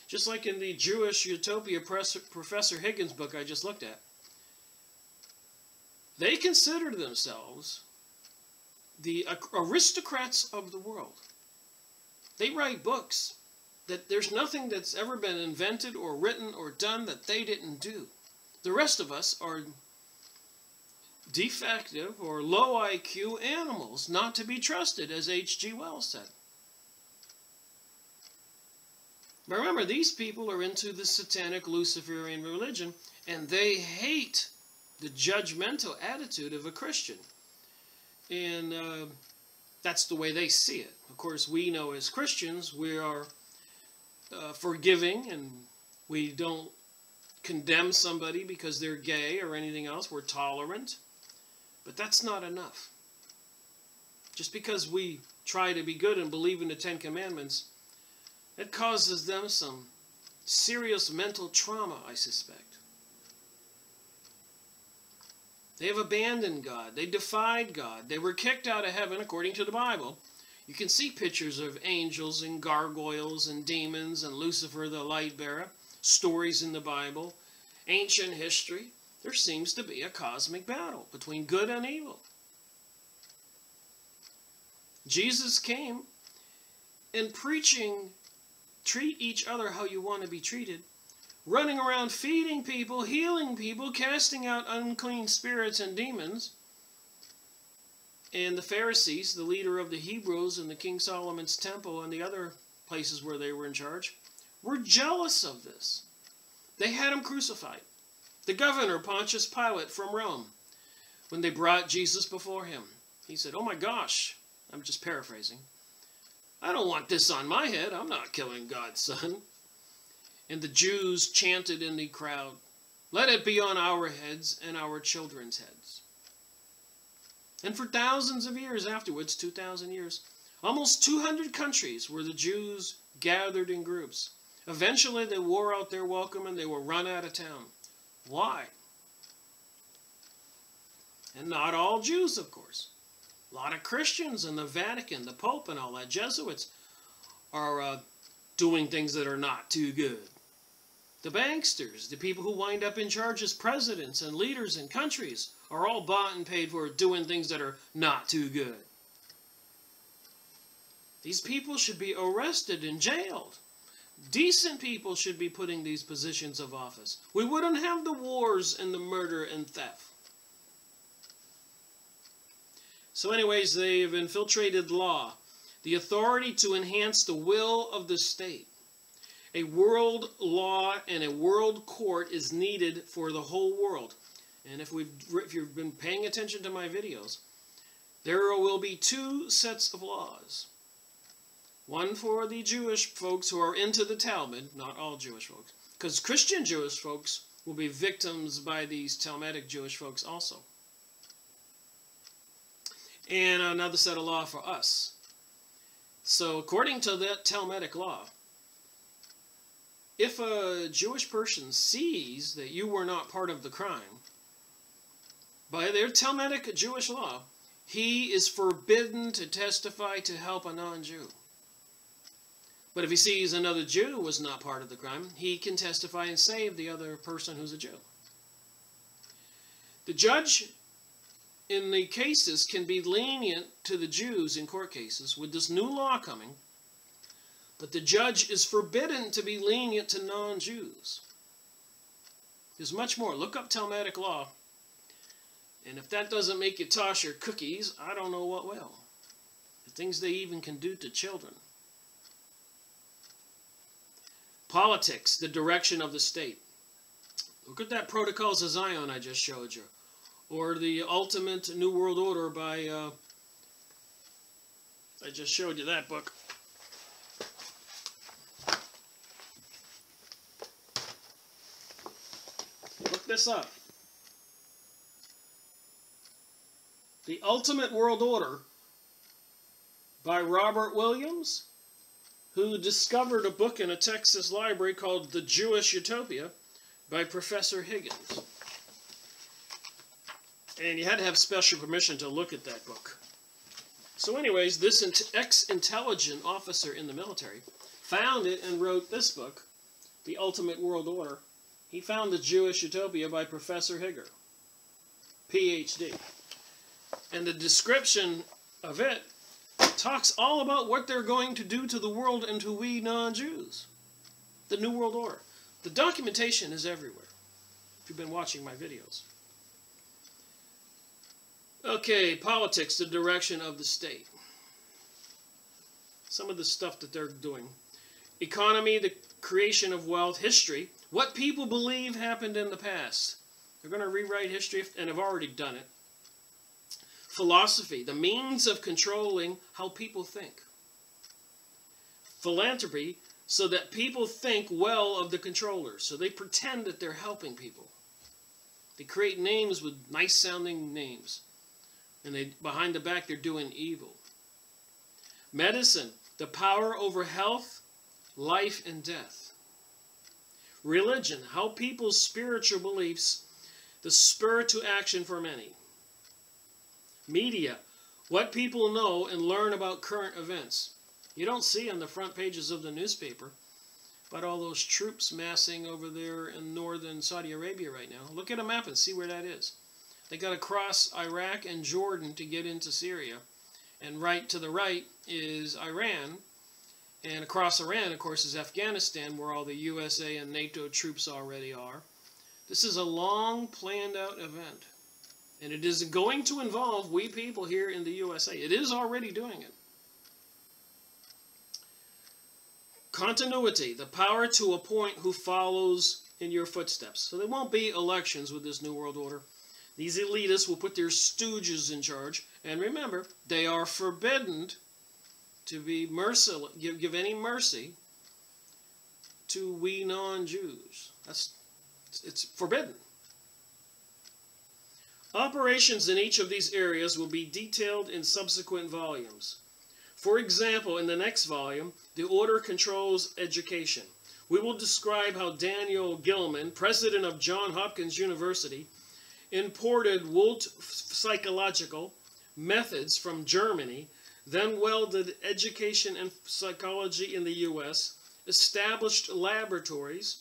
Just like in the Jewish Utopia Professor Higgins book I just looked at. They consider themselves the aristocrats of the world. They write books that there's nothing that's ever been invented or written or done that they didn't do. The rest of us are defective or low IQ animals, not to be trusted, as H.G. Wells said. But remember, these people are into the Satanic Luciferian religion, and they hate the judgmental attitude of a Christian. And that's the way they see it. Of course, we know as Christians, we are forgiving, and we don't condemn somebody because they're gay or anything else. We're tolerant. But that's not enough. Just because we try to be good and believe in the Ten Commandments, it causes them some serious mental trauma, I suspect. They have abandoned God. They defied God. They were kicked out of heaven according to the Bible. You can see pictures of angels and gargoyles and demons and Lucifer the light bearer, stories in the Bible, ancient history. There seems to be a cosmic battle between good and evil. Jesus came and preaching, treat each other how you want to be treated, running around feeding people, healing people, casting out unclean spirits and demons. And the Pharisees, the leader of the Hebrews in the King Solomon's temple and the other places where they were in charge, were jealous of this. They had him crucified. The governor, Pontius Pilate from Rome, when they brought Jesus before him, he said, "Oh my gosh," I'm just paraphrasing, "I don't want this on my head. I'm not killing God's son." And the Jews chanted in the crowd, "Let it be on our heads and our children's heads." And for thousands of years afterwards, 2,000 years, almost 200 countries where the Jews gathered in groups. Eventually they wore out their welcome and they were run out of town. Why? And not all Jews, of course. A lot of Christians in the Vatican, the Pope and all that, Jesuits, are doing things that are not too good. The banksters, the people who wind up in charge as presidents and leaders in countries, are all bought and paid for doing things that are not too good. These people should be arrested and jailed. Decent people should be put in these positions of office. We wouldn't have the wars and the murder and theft. So anyways, they've infiltrated law, the authority to enhance the will of the state. A world law and a world court is needed for the whole world. And if you've been paying attention to my videos, there will be two sets of laws. One for the Jewish folks who are into the Talmud, not all Jewish folks, because Christian Jewish folks will be victims by these Talmudic Jewish folks also. And another set of law for us. So according to that Talmudic law, if a Jewish person sees that you were not part of the crime, by their Talmudic Jewish law, he is forbidden to testify to help a non-Jew. But if he sees another Jew was not part of the crime, he can testify and save the other person who's a Jew. The judge in the cases can be lenient to the Jews in court cases with this new law coming, but the judge is forbidden to be lenient to non-Jews. There's much more. Look up Talmudic law, and if that doesn't make you toss your cookies, I don't know what will. The things they even can do to children. Politics, the direction of the state. Look at that Protocols of Zion I just showed you. Or the Ultimate New World Order by, I just showed you that book. Look this up. The Ultimate World Order by Robert Williams, who discovered a book in a Texas library called The Jewish Utopia by Professor Higgins. And you had to have special permission to look at that book. So anyways, this ex-intelligent officer in the military found it and wrote this book, The Ultimate World Order. He found The Jewish Utopia by Professor Higger, PhD. And the description of it talks all about what they're going to do to the world and to we non-Jews. The New World Order. The documentation is everywhere. if you've been watching my videos. Okay, politics, the direction of the state. Some of the stuff that they're doing. Economy, the creation of wealth. History, what people believe happened in the past. They're going to rewrite history and have already done it. Philosophy, the means of controlling how people think. Philanthropy, so that people think well of the controllers. So they pretend that they're helping people. They create names with nice sounding names. And behind the back they're doing evil. Medicine, the power over health, life, and death. Religion, how people's spiritual beliefs, the spur to action for many. Media, what people know and learn about current events. You don't see on the front pages of the newspaper about all those troops massing over there in northern Saudi Arabia right now. Look at a map and see where that is. They got to cross Iraq and Jordan to get into Syria. And right to the right is Iran. And across Iran, of course, is Afghanistan, where all the USA and NATO troops already are. This is a long planned out event. And it is going to involve we people here in the USA. It is already doing it. Continuity, the power to appoint who follows in your footsteps. So there won't be elections with this New World Order. These elitists will put their stooges in charge. And remember, they are forbidden to be merciless, give any mercy to we non-Jews. It's forbidden. Operations in each of these areas will be detailed in subsequent volumes. For example, in the next volume, the order controls education. We will describe how Daniel Gilman, president of Johns Hopkins University, imported Wundt psychological methods from Germany, then welded education and psychology in the U.S., established laboratories,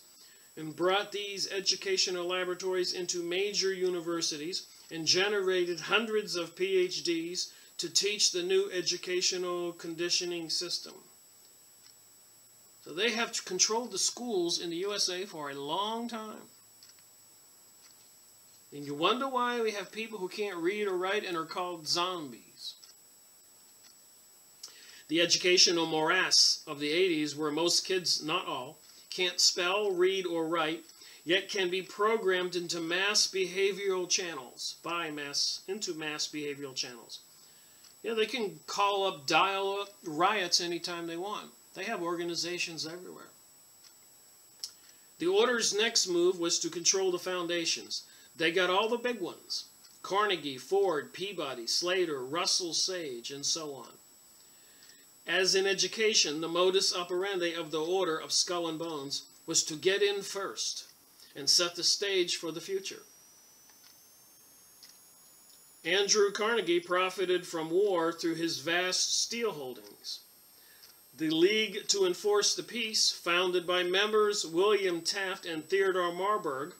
and brought these educational laboratories into major universities, and generated hundreds of PhDs to teach the new educational conditioning system. So they have controlled the schools in the USA for a long time. And you wonder why we have people who can't read or write and are called zombies. The educational morass of the 80s, where most kids, not all, can't spell, read, or write, yet can be programmed into mass behavioral channels, into mass behavioral channels. Yeah, they can call up, dial up riots anytime they want. They have organizations everywhere. The order's next move was to control the foundations. They got all the big ones: Carnegie, Ford, Peabody, Slater, Russell Sage, and so on. As in education, the modus operandi of the order of Skull and Bones was to get in first and set the stage for the future. Andrew Carnegie profited from war through his vast steel holdings. The League to Enforce the Peace, founded by members William Taft and Theodore Marburg,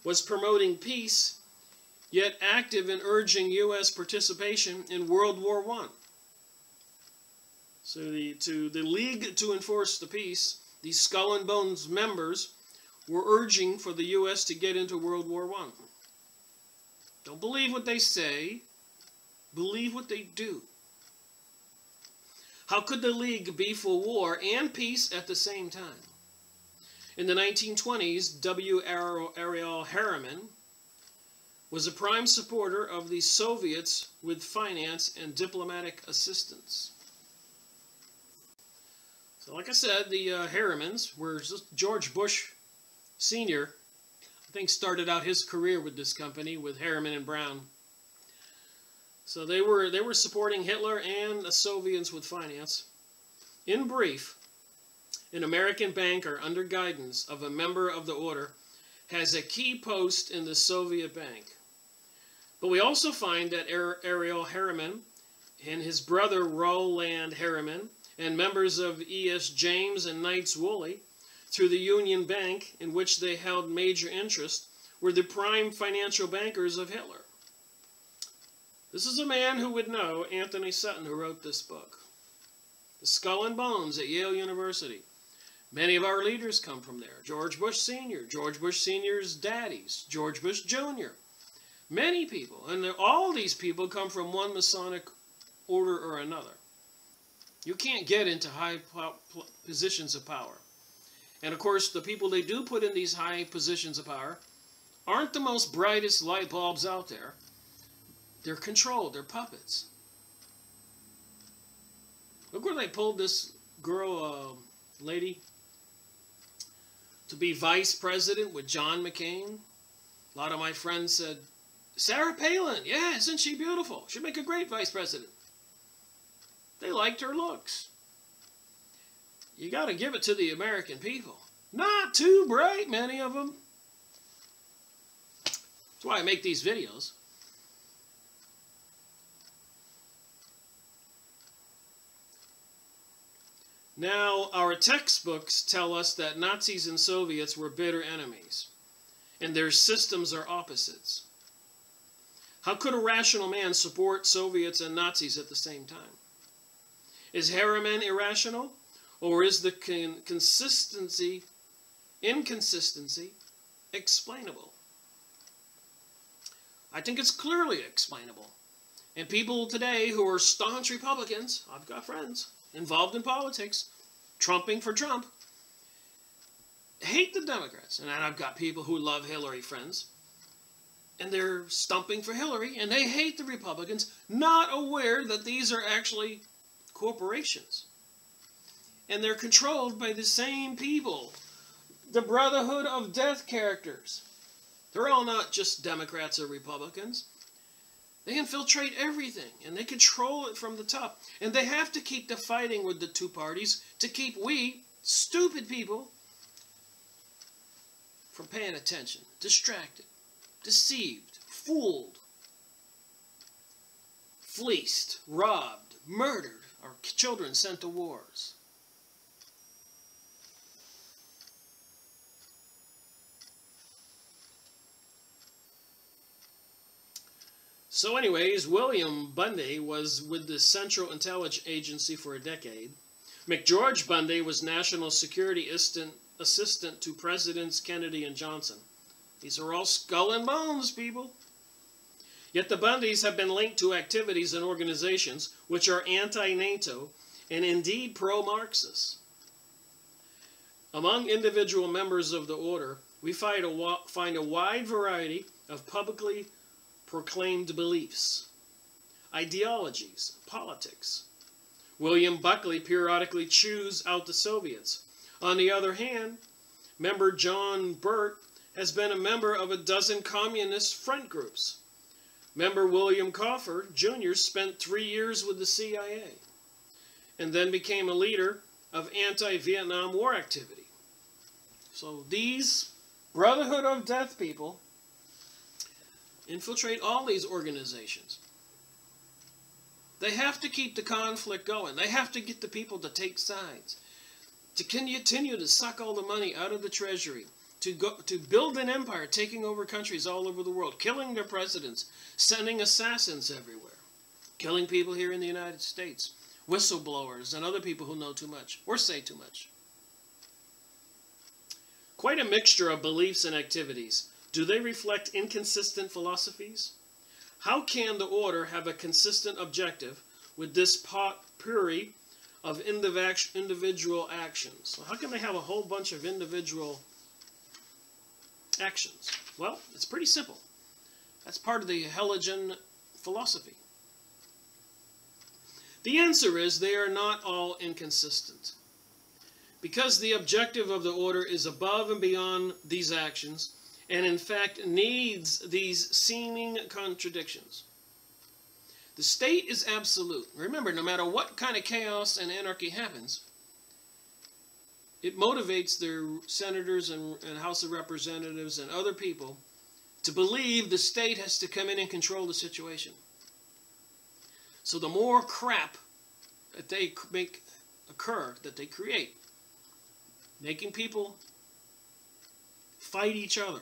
was promoting peace, yet active in urging U.S. participation in World War I. So the League to Enforce the Peace, these Skull and Bones members were urging for the U.S. to get into World War I. Don't believe what they say, believe what they do. How could the League be for war and peace at the same time? In the 1920s, W. Ariel Harriman was a prime supporter of the Soviets with finance and diplomatic assistance. So like I said, the Harrimans were George Bush Sr., I think, started out his career with this company with Harriman and Brown. So they were supporting Hitler and the Soviets with finance. In brief, an American banker under guidance of a member of the order has a key post in the Soviet bank. But we also find that Ariel Harriman and his brother Roland Harriman and members of E.S. James and Knights Woolley, through the Union Bank, in which they held major interest, were the prime financial bankers of Hitler. This is a man who would know, Antony Sutton, who wrote this book. The Skull and Bones at Yale University. Many of our leaders come from there. George Bush Sr., George Bush Sr.'s daddies, George Bush Jr., many people. And all these people come from one Masonic order or another. You can't get into high positions of power. And of course, the people they do put in these high positions of power aren't the most brightest light bulbs out there. They're controlled. They're puppets. Look where they pulled this girl, lady, to be vice president with John McCain. A lot of my friends said, Sarah Palin, yeah, isn't she beautiful? She'd make a great vice president. They liked her looks. You got to give it to the American people. Not too bright, many of them. That's why I make these videos. Now, our textbooks tell us that Nazis and Soviets were bitter enemies, and their systems are opposites. How could a rational man support Soviets and Nazis at the same time? Is Harriman irrational, or is the inconsistency explainable? I think it's clearly explainable. And people today who are staunch Republicans, I've got friends involved in politics, trumping for Trump, hate the Democrats. And I've got people who love Hillary, friends, and they're stumping for Hillary, and they hate the Republicans, not aware that these are actually corporations. And they're controlled by the same people, the Brotherhood of Death characters. They're all not just Democrats or Republicans. They infiltrate everything, and they control it from the top. And they have to keep the fighting with the two parties to keep we, stupid people, from paying attention, distracted, deceived, fooled, fleeced, robbed, murdered, our children sent to wars. So anyways, William Bundy was with the Central Intelligence Agency for a decade. McGeorge Bundy was National Security Assistant to Presidents Kennedy and Johnson. These are all skull and bones, people. Yet the Bundys have been linked to activities and organizations which are anti-NATO and indeed pro-Marxist. Among individual members of the order, we find a wide variety of publicly proclaimed beliefs, ideologies, politics. William Buckley periodically chews out the Soviets. On the other hand, member John Burt has been a member of a dozen communist front groups. Member William Crawford Jr. spent 3 years with the CIA and then became a leader of anti-Vietnam War activity. So these Brotherhood of Death people infiltrate all these organizations. They have to keep the conflict going. They have to get the people to take sides, to continue to suck all the money out of the treasury, to build an empire, taking over countries all over the world, killing their presidents, sending assassins everywhere, killing people here in the United States, whistleblowers and other people who know too much or say too much. Quite a mixture of beliefs and activities. Do they reflect inconsistent philosophies? How can the order have a consistent objective with this potpourri of individual actions? So how can they have a whole bunch of individual actions? Well, it's pretty simple. That's part of the Hegelian philosophy. The answer is they are not all inconsistent. Because the objective of the order is above and beyond these actions, and in fact needs these seeming contradictions. The state is absolute. Remember, no matter what kind of chaos and anarchy happens, it motivates their senators and House of Representatives and other people to believe the state has to come in and control the situation. So the more crap that they make occur, that they create, making people fight each other,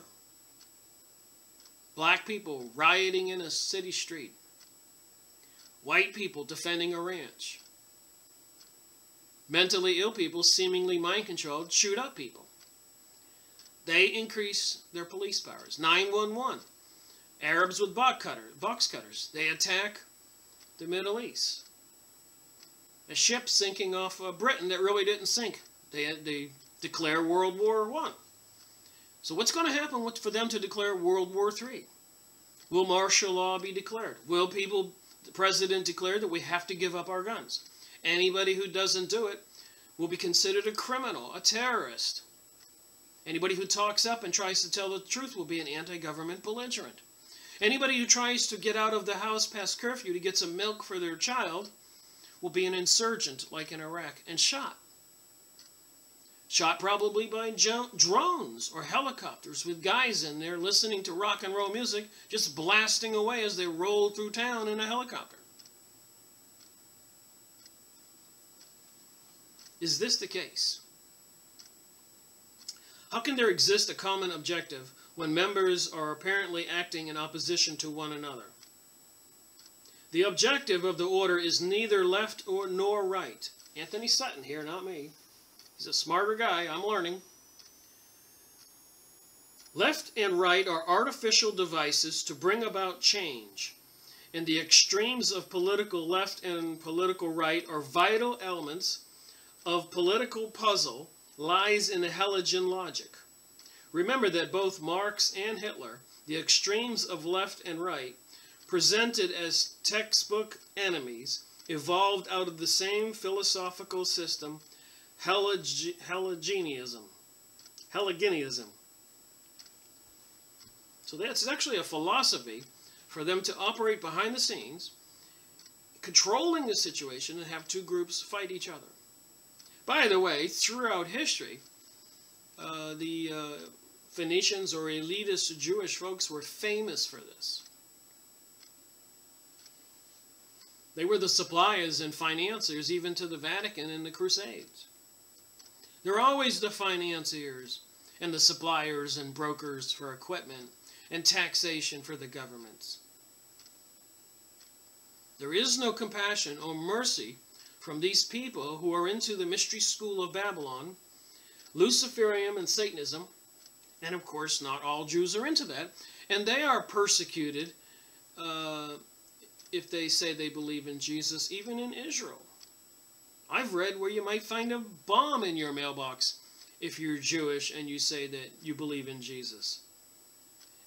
black people rioting in a city street, white people defending a ranch, Mentally ill people, seemingly mind-controlled, shoot up people. They increase their police powers. 911. Arabs with box cutters. They attack the Middle East. A ship sinking off Britain that really didn't sink. They declare World War I. So what's going to happen for them to declare World War III? Will martial law be declared? Will the president declare that we have to give up our guns? Anybody who doesn't do it will be considered a criminal, a terrorist. Anybody who talks up and tries to tell the truth will be an anti-government belligerent. Anybody who tries to get out of the house past curfew to get some milk for their child will be an insurgent, like in Iraq, and shot. Shot probably by drones or helicopters with guys in there listening to rock and roll music, just blasting away as they roll through town in a helicopter. Is this the case? How can there exist a common objective when members are apparently acting in opposition to one another? The objective of the order is neither left nor right. Antony Sutton here, not me. He's a smarter guy. I'm learning. Left and right are artificial devices to bring about change. And the extremes of political left and political right are vital elements of political puzzle lies in the Hegelian logic. Remember that both Marx and Hitler, the extremes of left and right, presented as textbook enemies, evolved out of the same philosophical system, Hegelianism. So that's actually a philosophy for them to operate behind the scenes, controlling the situation and have two groups fight each other. By the way, throughout history, the Phoenicians or elitist Jewish folks were famous for this. They were the suppliers and financiers even to the Vatican in the Crusades. They're always the financiers and the suppliers and brokers for equipment and taxation for the governments. There is no compassion or mercy from these people who are into the mystery school of Babylon, Luciferianism and Satanism, and of course not all Jews are into that, and they are persecuted if they say they believe in Jesus, even in Israel. I've read where you might find a bomb in your mailbox if you're Jewish and you say that you believe in Jesus.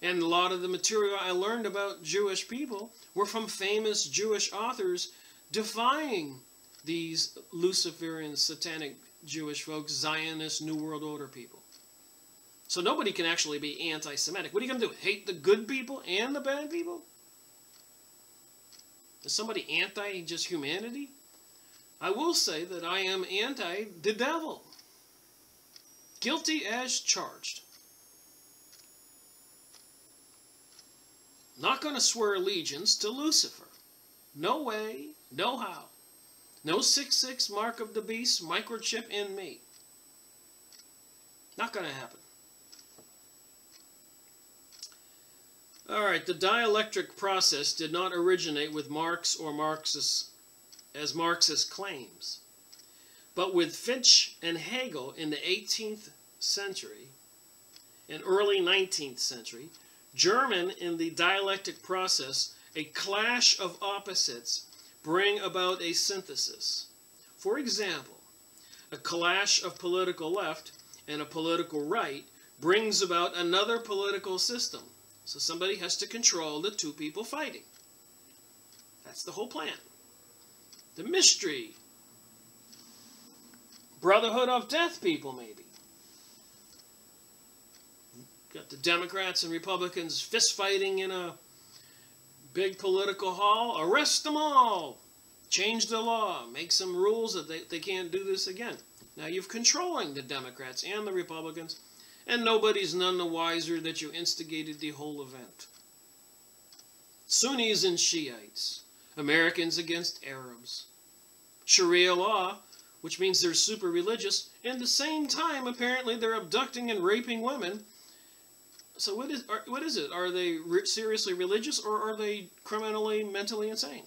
And a lot of the material I learned about Jewish people were from famous Jewish authors defying these Luciferian, Satanic Jewish folks, Zionist, New World Order people. So nobody can actually be anti-Semitic. What are you going to do? Hate the good people and the bad people? Is somebody anti just humanity? I will say that I am anti the devil. Guilty as charged. Not going to swear allegiance to Lucifer. No way, no how. No 666 mark of the beast, microchip in me. Not going to happen. Alright, the dialectic process did not originate with Marx or Marxist as Marxist claims, but with Fichte and Hegel in the 18th century and early 19th century. German in the dialectic process, a clash of opposites bring about a synthesis. For example, a clash of political left and a political right brings about another political system. So somebody has to control the two people fighting. That's the whole plan. The mystery. Brotherhood of Death people, maybe. Got the Democrats and Republicans fist fighting in a big political hall. Arrest them all. Change the law. Make some rules that they can't do this again. Now you're controlling the Democrats and the Republicans, and nobody's none the wiser that you instigated the whole event. Sunnis and Shiites. Americans against Arabs. Sharia law, which means they're super religious, and at the same time apparently they're abducting and raping women. So what is it? Are they seriously religious, or are they criminally, mentally insane?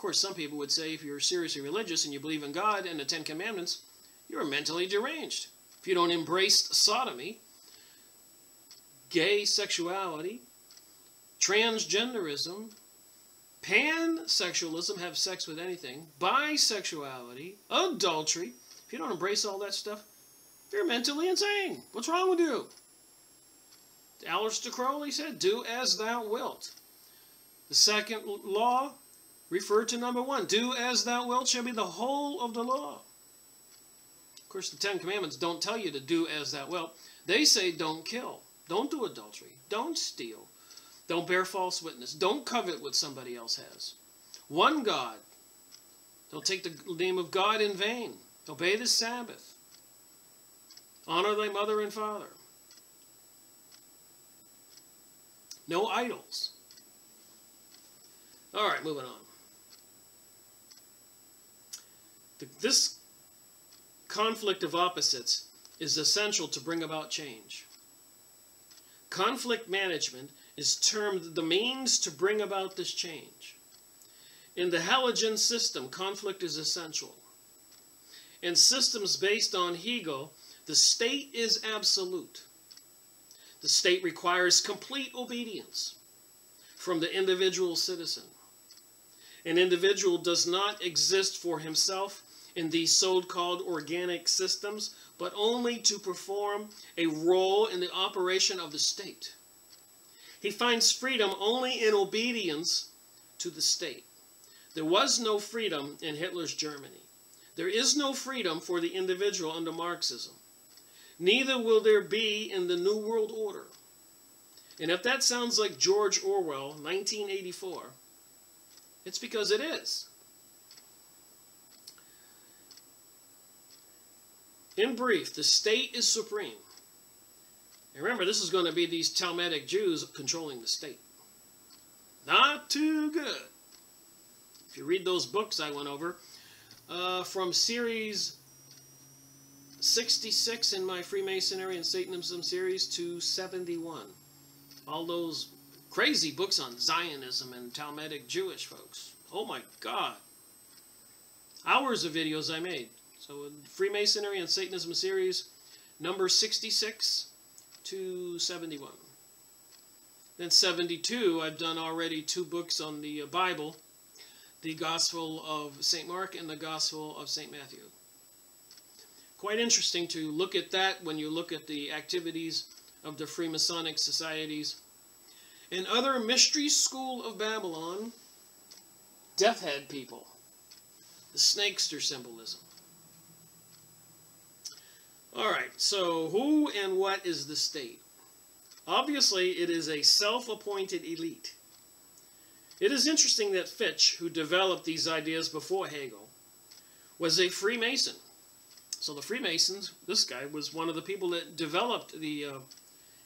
course, some people would say if you're seriously religious and you believe in God and the Ten Commandments, you're mentally deranged. If you don't embrace sodomy, gay sexuality, transgenderism, pansexualism, have sex with anything, bisexuality, adultery, if you don't embrace all that stuff, you're mentally insane. What's wrong with you? Aleister Crowley said, do as thou wilt. The second law referred to number 1. Do as thou wilt shall be the whole of the law. Of course, the Ten Commandments don't tell you to do as thou wilt. They say don't kill. Don't do adultery. Don't steal. Don't bear false witness. Don't covet what somebody else has. One God. Don't take the name of God in vain. Obey the Sabbath. Honor thy mother and father. No idols. All right, moving on. This conflict of opposites is essential to bring about change. Conflict management is termed the means to bring about this change. In the Halogen system, conflict is essential. In systems based on Hegel, the state is absolute. The state requires complete obedience from the individual citizen. An individual does not exist for himself in these so-called organic systems, but only to perform a role in the operation of the state. He finds freedom only in obedience to the state. There was no freedom in Hitler's Germany. There is no freedom for the individual under Marxism. Neither will there be in the New World Order. And if that sounds like George Orwell, 1984, it's because it is. In brief, the state is supreme. And remember, this is going to be these Talmudic Jews controlling the state. Not too good. If you read those books I went over, from series 66 in my Freemasonry and Satanism series to 71. All those crazy books on Zionism and Talmudic Jewish folks. Oh my God. Hours of videos I made. So Freemasonry and Satanism series, number 66 to 71. Then 72, I've done already 2 books on the Bible, the Gospel of St. Mark and the Gospel of St. Matthew. Quite interesting to look at that when you look at the activities of the Freemasonic societies. And other mystery school of Babylon, death head people, the snakester symbolism. Alright, so who and what is the state? Obviously, it is a self-appointed elite. It is interesting that Fitch, who developed these ideas before Hegel, was a Freemason. So the Freemasons, this guy was one of the people that developed the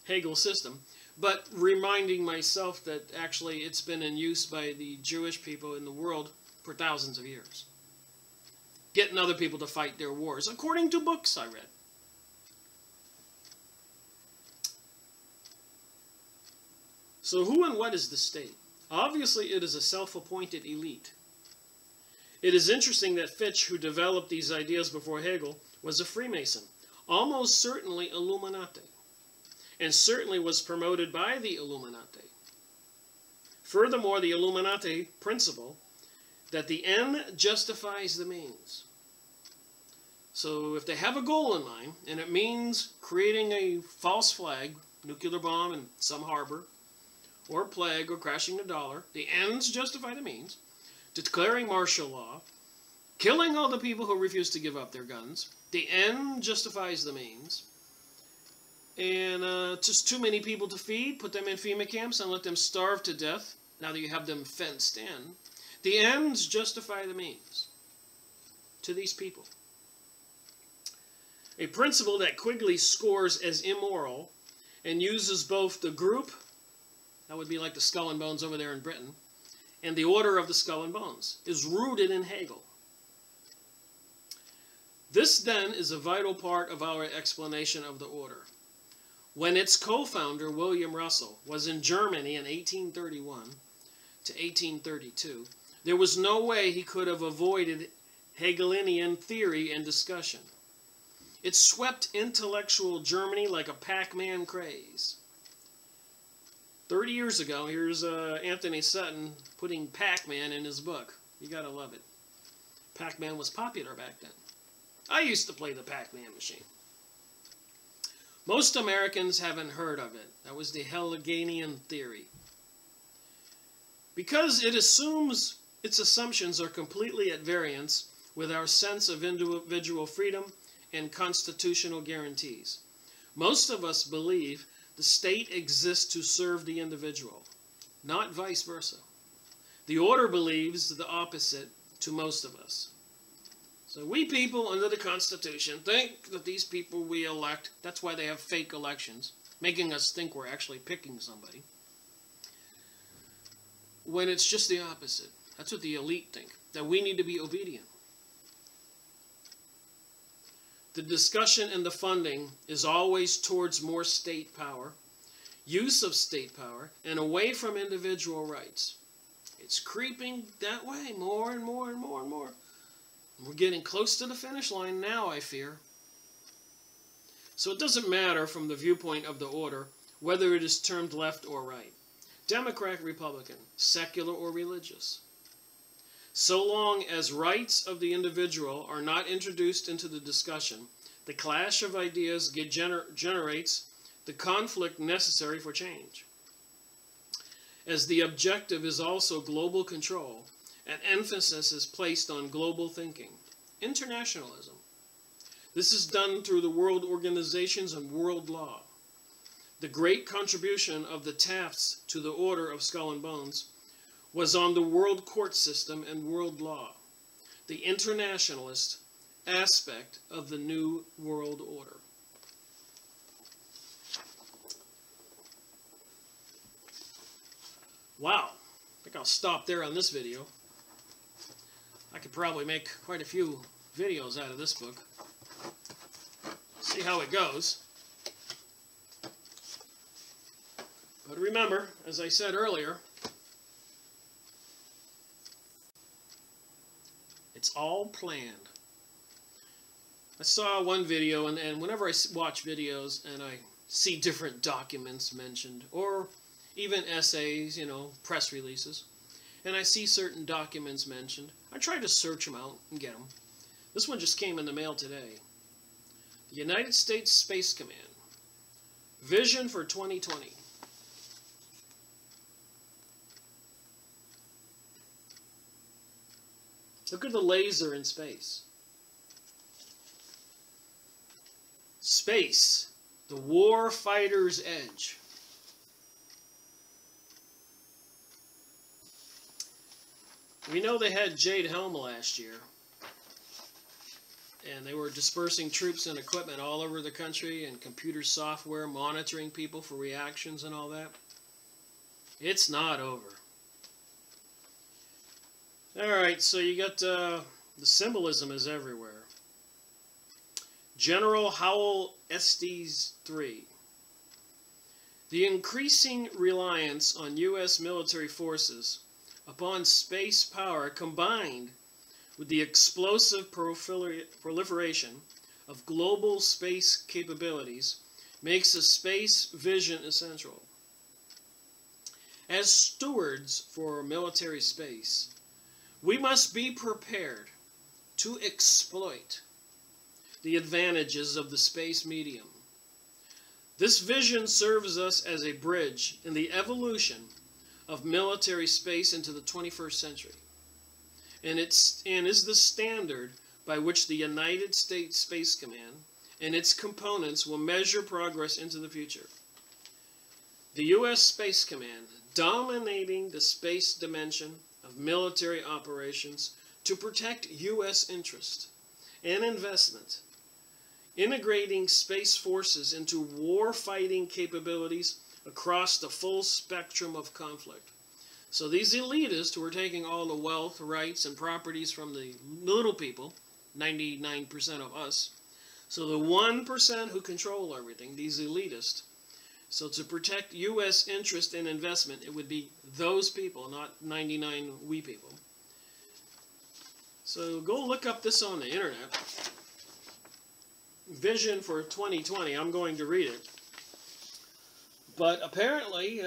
Hegel system, but reminding myself that actually it's been in use by the Jewish people in the world for thousands of years. Getting other people to fight their wars, according to books I read. So who and what is the state? Obviously, it is a self-appointed elite. It is interesting that Fitch, who developed these ideas before Hegel, was a Freemason, almost certainly Illuminati, and certainly was promoted by the Illuminati. Furthermore, the Illuminati principle that the end justifies the means. So if they have a goal in mind, and it means creating a false flag, nuclear bomb in some harbor, or plague, or crashing the dollar, the ends justify the means, declaring martial law, killing all the people who refuse to give up their guns, the end justifies the means, and just too many people to feed, put them in FEMA camps and let them starve to death, now that you have them fenced in, the ends justify the means to these people. A principle that Quigley scores as immoral and uses both the group, that would be like the Skull and Bones over there in Britain, and the order of the Skull and Bones, is rooted in Hegel. This, then, is a vital part of our explanation of the order. When its co-founder, William Russell, was in Germany in 1831 to 1832, There was no way he could have avoided Hegelian theory and discussion. It swept intellectual Germany like a Pac-Man craze. 30 years ago, here's Antony Sutton putting Pac-Man in his book. You gotta love it. Pac-Man was popular back then. I used to play the Pac-Man machine. Most Americans haven't heard of it. That was the Hegelian theory. Because it assumes its assumptions are completely at variance with our sense of individual freedom and constitutional guarantees. Most of us believe the state exists to serve the individual, not vice versa. The order believes the opposite to most of us. So we people under the Constitution think that these people we elect, that's why they have fake elections, making us think we're actually picking somebody, when it's just the opposite. That's what the elite think, that we need to be obedient. The discussion and the funding is always towards more state power, use of state power, and away from individual rights. It's creeping that way more and more and more and more. We're getting close to the finish line now, I fear. So it doesn't matter from the viewpoint of the order whether it is termed left or right, Democrat, Republican, secular or religious. So long as rights of the individual are not introduced into the discussion, the clash of ideas generates the conflict necessary for change. As the objective is also global control, an emphasis is placed on global thinking, internationalism. This is done through the world organizations and world law. The great contribution of the Tafts to the Order of Skull and Bones was on the world court system and world law, the internationalist aspect of the New World Order. Wow, I think I'll stop there on this video. I could probably make quite a few videos out of this book. See how it goes. But remember, as I said earlier, it's all planned. I saw one video, and whenever I watch videos and I see different documents mentioned, or even essays, press releases, and I see certain documents mentioned, I try to search them out and get them. This one just came in the mail today. The United States Space Command, Vision for 2020. Look at the laser in space. Space, the war fighter's edge. We know they had Jade Helm last year, and they were dispersing troops and equipment all over the country, and computer software monitoring people for reactions and all that. It's not over. Alright, so you got the symbolism is everywhere. General Howell Estes III. The increasing reliance on U.S. military forces upon space power, combined with the explosive proliferation of global space capabilities, makes a space vision essential. As stewards for military space, we must be prepared to exploit the advantages of the space medium. This vision serves us as a bridge in the evolution of military space into the 21st century, and is the standard by which the United States Space Command and its components will measure progress into the future. The U.S. Space Command, dominating the space dimension of military operations to protect U.S. interest and investment, integrating space forces into war-fighting capabilities across the full spectrum of conflict. So these elitists who are taking all the wealth, rights, and properties from the little people, 99% of us, so the 1% who control everything, these elitists, so to protect U.S. interest and investment, it would be those people, not 99 we people. So go look up this on the internet. Vision for 2020. I'm going to read it. But apparently,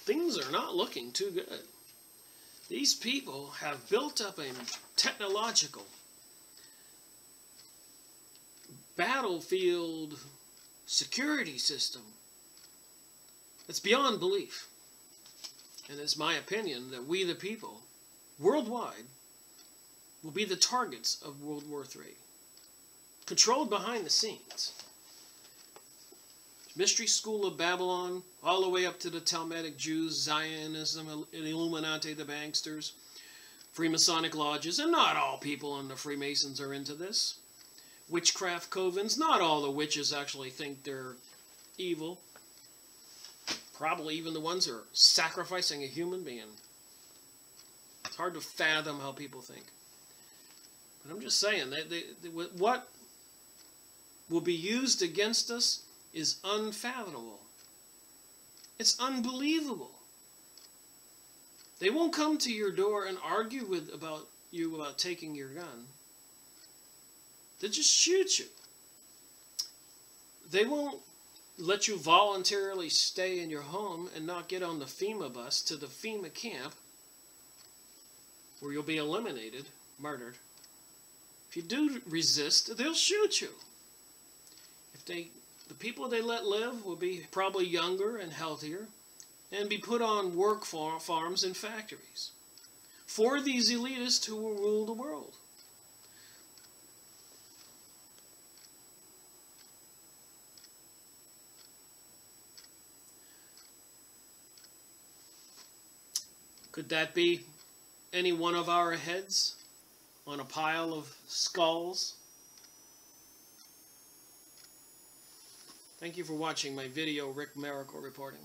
things are not looking too good. These people have built up a technological battlefield security system that's beyond belief. And it's my opinion that we the people, worldwide, will be the targets of World War III. Controlled behind the scenes. Mystery School of Babylon, all the way up to the Talmudic Jews, Zionism, Illuminati, the banksters, Freemasonic lodges, and not all people in the Freemasons are into this. Witchcraft covens, not all the witches actually think they're evil. Probably even the ones who are sacrificing a human being. It's hard to fathom how people think. But I'm just saying, what will be used against us is unfathomable. It's unbelievable. They won't come to your door and argue about taking your gun. They'll just shoot you. They won't let you voluntarily stay in your home and not get on the FEMA bus to the FEMA camp where you'll be eliminated, murdered. If you do resist, they'll shoot you. The people they let live will be probably younger and healthier and be put on work farms and factories for these elitists who will rule the world. Could that be any one of our heads on a pile of skulls? Thank you for watching my video, Rick Miracle reporting.